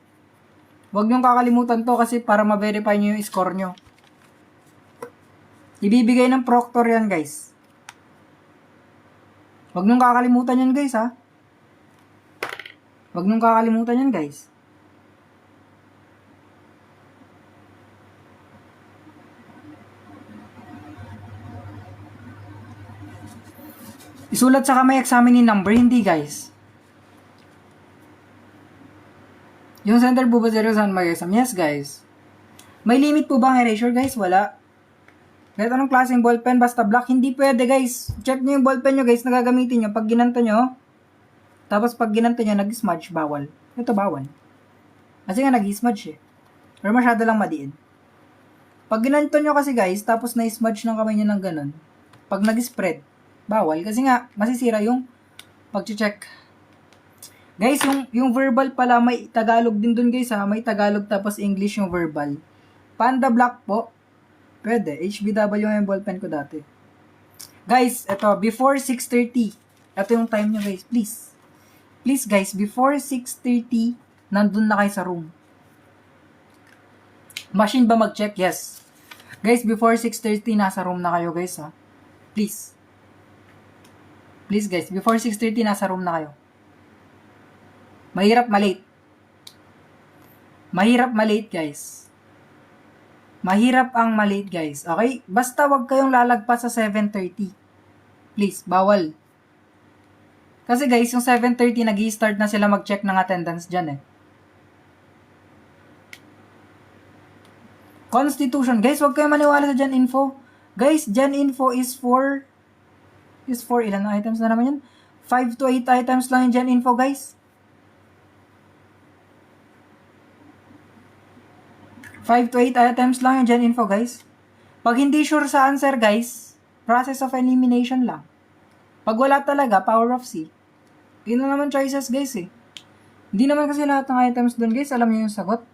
Wag nyong kakalimutan to kasi para ma-verify nyo yung score nyo. Ibibigay ng proctor yan, guys. Wag nyong kakalimutan yan, guys, ha? Wag nyong kakalimutan yan, guys. Isulat sa kamay examine number, hindi, guys. Yung center po ba zero saan mag-exam? Yes, guys. May limit po ba ang erasure, guys? Wala. Kahit anong klaseng ballpen, basta black, hindi pwede, guys. Check nyo yung ballpen nyo, guys, na gagamitin nyo. Pag ginanto nyo, tapos pag ginanto nyo, nag-smudge, bawal. Ito, bawal. Kasi nga, nag-smudge, eh. Or masyado lang madiin. Pag ginanto nyo kasi, guys, tapos na-smudge ng kamay nyo ng ganun, pag nag-spread, bawal. Kasi nga, masisira yung pag-check. Guys, yung verbal pala, may Tagalog din dun, guys, ha. May Tagalog tapos English yung verbal. Panda black po. Pwede. HBW yung ballpen ko dati. Guys, eto, before 6:30. Ito yung time nyo, guys. Please. Please, guys, before 6:30, nandun na kayo sa room. Machine ba mag-check? Yes. Guys, before 6:30, nasa room na kayo, guys, ha. Please. Please, guys, before 6:30, nasa room na kayo. Mahirap malate. Mahirap malate, guys. Mahirap ang malate, guys. Okay? Basta wag kayong lalagpas sa 7:30. Please, bawal. Kasi, guys, yung 7:30, nag-i-start na sila mag-check ng attendance dyan, eh. Constitution. Guys, wag kayong maniwala sa Gen Info. Guys, Gen Info is for ilan na items na naman yun? 5 to 8 items lang yung Gen Info, guys. 5 to 8 items lang yung Gen Info, guys. Pag hindi sure sa answer, guys, process of elimination lang. Pag wala talaga, power of C. Yun na naman choices, guys, eh. Hindi naman kasi lahat ng items dun, guys, alam niyo yung sagot.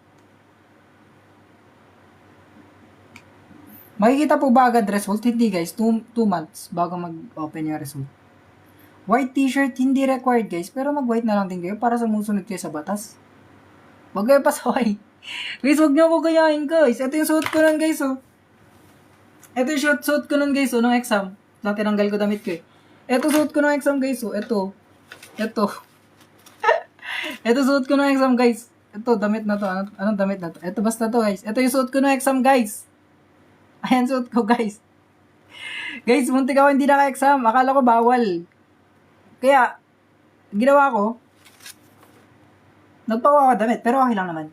Makikita po ba agad result? Hindi, guys. 2 months bago mag-open yung result. White t-shirt, hindi required, guys. Pero mag-white na lang din kayo para sumusunod kayo sa batas. Huwag kayo pasaway. Guys, huwag niyo ako gayahin, guys. Ito yung suot ko lang, guys, oh. Ito yung suit ko nun guys, nung exam. Lang tinanggal ko damit ko eh. Ito suit ko nung exam guys, Ito. Ito. Ito suit ko nung exam guys. Ito, damit na to. Anong damit na to? Ito basta to guys. Ito yung suit ko nung exam guys. Ayan suit ko guys. Guys, muntik ako hindi naka-exam. Akala ko bawal. Kaya, ginawa ko, nagpakuha ko damit, pero okay lang naman.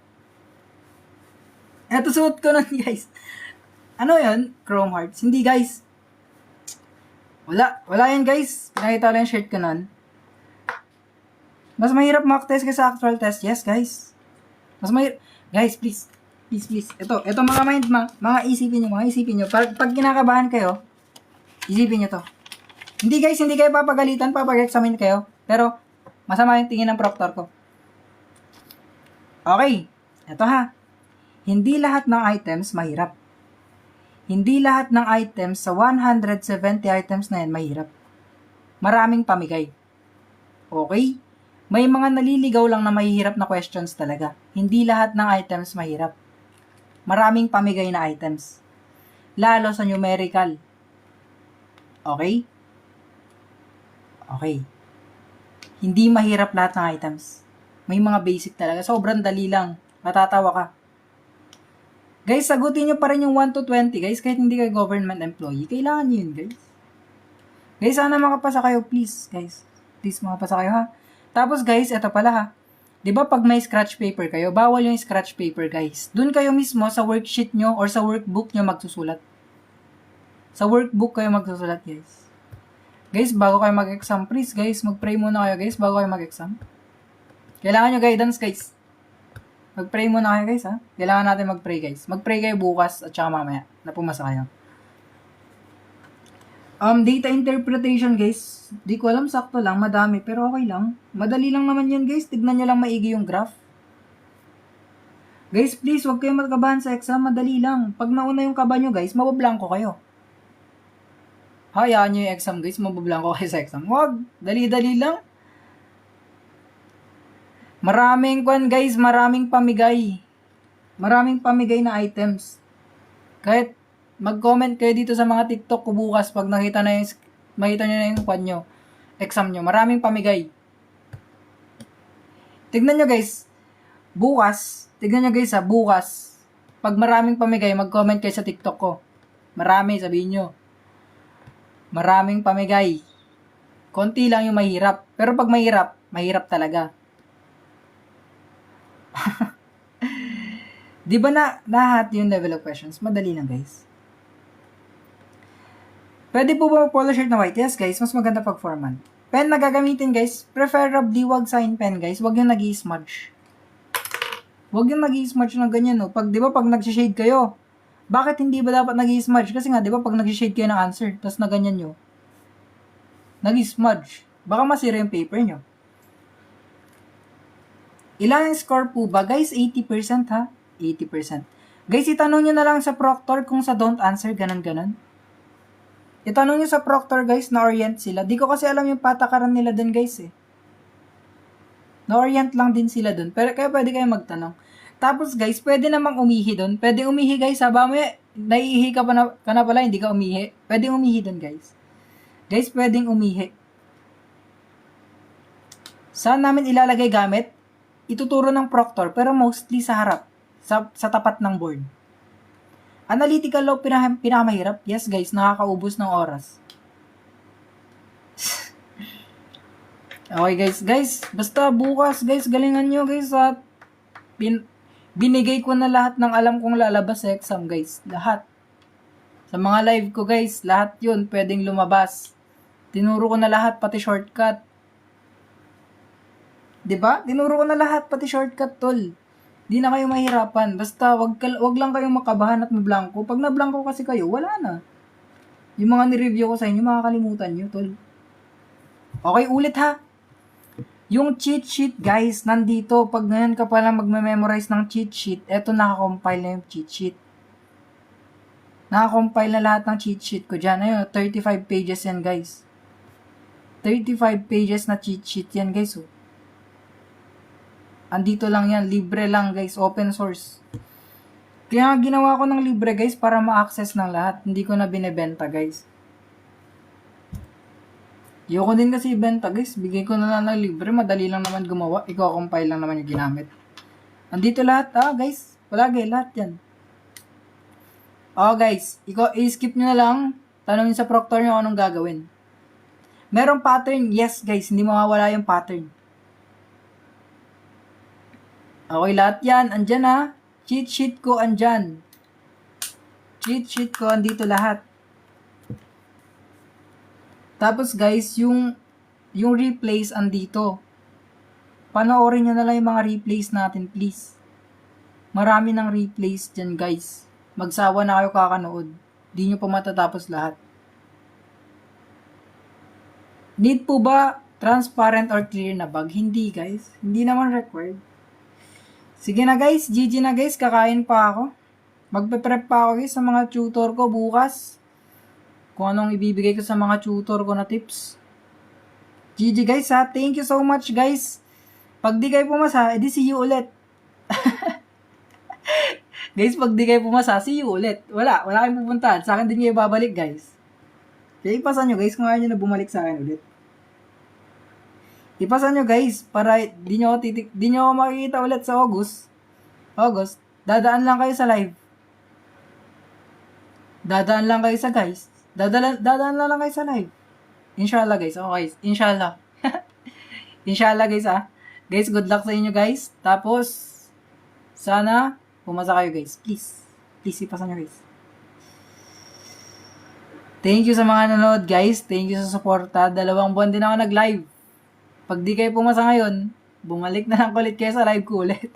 Ito suot ko nun, guys. Ano yun? Chrome Hearts. Hindi, guys. Wala yan, guys. Nakita lang yung shirt ko nun. Mas mahirap mock test kaysa actual test. Yes, guys. Mas mahirap. Guys, please. Please. Ito mga isipin nyo. Pag kinakabahan kayo, isipin nyo to. Hindi, guys, hindi kayo papagalitan, papag-examine kayo. Pero, masama yung tingin ng proctor ko. Okay. Ito ha. Hindi lahat ng items mahirap. Hindi lahat ng items sa 170 items na yan mahirap. Maraming pamigay. Okay? May mga naliligaw lang na mahihirap na questions talaga. Hindi lahat ng items mahirap. Maraming pamigay na items. Lalo sa numerical. Okay? Okay. Hindi mahirap lahat ng items. May mga basic talaga. Sobrang dali lang. Matatawa ka. Guys, sagutin nyo pa rin yung 1 to 20, guys, kahit hindi kayo government employee. Kailangan nyo yun, guys. Guys, sana makapasa kayo, please, guys. Please, makapasa kayo, ha? Tapos, guys, eto pala, ha? Diba pag may scratch paper kayo, bawal yung scratch paper, guys. Doon kayo mismo sa worksheet nyo or sa workbook nyo magsusulat. Sa workbook kayo magsusulat, guys. Guys, bago kayo mag-exam, please, guys, mag-pray muna kayo, guys, bago kayo mag-exam. Kailangan nyo guidance, guys. Mag-pray muna kayo, guys, ha? Kailangan natin mag-pray, guys. Mag-pray kayo bukas at saka mamaya na pumasa kayo. Data interpretation, guys. Di ko alam, sakto lang, madami, pero okay lang. Madali lang naman yan, guys. Tignan nyo lang maigi yung graph. Guys, please, huwag kayong magkabahan sa exam. Madali lang. Pag nauna yung kaba nyo, guys, mabablanko kayo. Hayaan nyo yung exam, guys. Mabablanko kayo sa exam. Huwag. Dali-dali lang. Maraming guys, maraming pamigay. Maraming pamigay na items. Kahit mag-comment kayo dito sa mga TikTok ko bukas pag makita nyo na yung nyo, exam nyo. Maraming pamigay. Tignan nyo guys, bukas, pag maraming pamigay, mag-comment kayo sa TikTok ko. Marami, sabihin nyo. Maraming pamigay. Konti lang yung mahirap. Pero pag mahirap talaga. Di ba na lahat yung level of questions? Madali lang, guys. Pwede po ba polo shirt na white? Yes, guys. Mas maganda pag formal. Pen na gagamitin, guys. Preferably, wag sign pen, guys. Wag yung nag-i-smudge. Wag yung nag-i-smudge ng ganyan, no? Pag, di ba, pag nag-shade kayo, bakit hindi ba dapat nag-i-smudge? Kasi nga, di ba, pag nag-shade kayo ng answer, tapos na ganyan nyo, nag-i-smudge. Baka masira yung paper nyo. Ilan yung score po ba? Guys, 80% ha? 80%. Guys, itanong nyo na lang sa proctor kung sa don't answer, ganun-ganun. Itanong nyo sa proctor, guys, na-orient sila. Di ko kasi alam yung patakaran nila dun, guys, eh. Na-orient lang din sila dun. Pero kaya pwede kayo magtanong. Tapos, guys, pwede namang umihi dun. Pwede umihi, guys, ha? Bame, naiihi ka na pala, hindi ka umihi. Pwede umihi dun, guys. Guys, pwedeng umihi. Saan namin ilalagay gamit? Ituturo ng proctor, pero mostly sa harap, sa tapat ng board. Analytical law, pinakamahirap? Yes, guys, nakakaubos ng oras. Okay, guys, basta bukas, guys, galingan nyo, guys, at binigay ko na lahat ng alam kong lalabas sa exam, guys. Lahat. Sa mga live ko, guys, lahat yun pwedeng lumabas. Tinuro ko na lahat, pati shortcut. Diba? Tinuro ko na lahat, pati shortcut, tol. Di na kayo mahirapan. Basta, wag lang kayong makabahan at mablangko. Pag nablangko kasi kayo, wala na. Yung mga nireview ko sa inyo, makakalimutan nyo, tol. Okay, ulit ha. Yung cheat sheet, guys, nandito. Pag ngayon ka pala magme-memorize ng cheat sheet, eto nakakompile na yung cheat sheet. Nakakompile na lahat ng cheat sheet ko dyan. Ayun, 35 pages yan, guys. 35 pages na cheat sheet yan, guys, oh. Andito lang yan, libre lang guys, open source. Kaya nga ginawa ko ng libre guys para ma-access ng lahat. Hindi ko na binebenta guys. Ayoko din kasi ibenta guys. Bigay ko na lang ng libre. Madali lang naman gumawa. Iko-compile lang naman yung ginamit. Andito lahat guys. Palagi lahat yan. Guys. I-skip nyo na lang. Tanongin sa proctor nyo anong gagawin. Merong pattern. Yes guys. Hindi mawawala yung pattern. Okay lahat yan. Andyan Cheat sheet ko andyan. Cheat sheet ko andito lahat. Tapos guys, yung replays andito. Panoorin nyo na lang yung mga replays natin, please. Marami ng replays dyan, guys. Magsawa na kayo kakanood. Di nyo pa matatapos lahat. Need po ba transparent or clear na bag? Hindi, guys. Hindi naman required. Sige na guys, GG na guys, kakain pa ako. Magpe-prep pa ako guys sa mga tutor ko bukas. Kung anong ibibigay ko sa mga tutor ko na tips. GG guys thank you so much guys. Pag di kayo pumasa, edi see you ulit. Guys, pag di kayo pumasa, see you ulit. Wala kayong pupuntahan. Sa akin din kayo babalik guys. Kaya ipasan nyo guys kung ayaw nyo na bumalik sa akin ulit. Ipasan nyo guys para di nyo ako makikita ulit sa August. Dadaan lang kayo sa live. Dadaan lang kayo sa guys. Dadaan lang kayo sa live. Inshallah guys. Okay, inshallah. Inshallah guys Guys, good luck sa inyo guys. Tapos sana pumasa kayo guys. Please ipasan nyo guys. Thank you sa mga nanonood guys. Thank you sa suporta. 2 buwan din ako nag-live. Pag di kayo pumasa ngayon, bumalik na lang ulit kayo sa live ko ulit.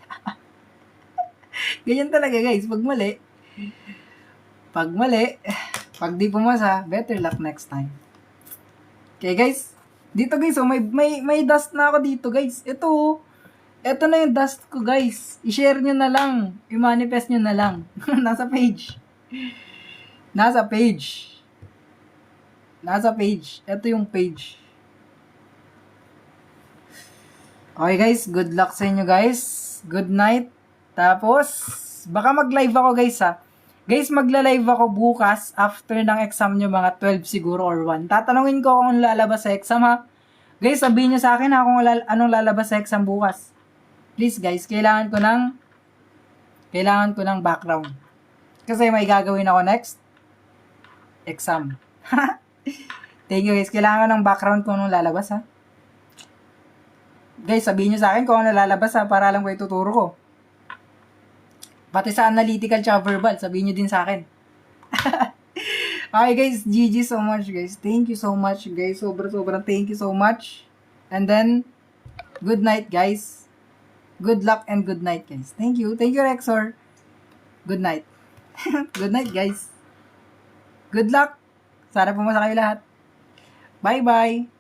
Ganyan talaga guys, pag mali, pag di pumasa, better luck next time. Okay guys, dito guys, may dust na ako dito guys. Ito na yung dust ko guys. I-share nyo na lang, i-manifest nyo na lang. Nasa page. Ito yung page. Okay guys, good luck sa inyo guys. Good night. Tapos, baka mag-live ako guys Guys, magla-live ako bukas after ng exam nyo mga 12 siguro or 1. Tatanungin ko kung lalabas sa exam Guys, sabihin nyo sa akin kung anong lalabas sa exam bukas. Please guys, kailangan ko ng background. Kasi may gagawin ako next exam. Thank you guys, kailangan ko ng background kung anong lalabas Guys, sabihin nyo sa akin kung ano lalabas para lang ko ituturo ko. Pati sa analytical tsaka verbal, sabihin nyo din sa akin. Okay guys, GG so much guys. Thank you so much guys. Sobrang thank you so much. And then, good night guys. Good luck and good night guys. Thank you. Thank you Rexor. Good night. Good night guys. Good luck. Sana pumasa kayo lahat. Bye bye.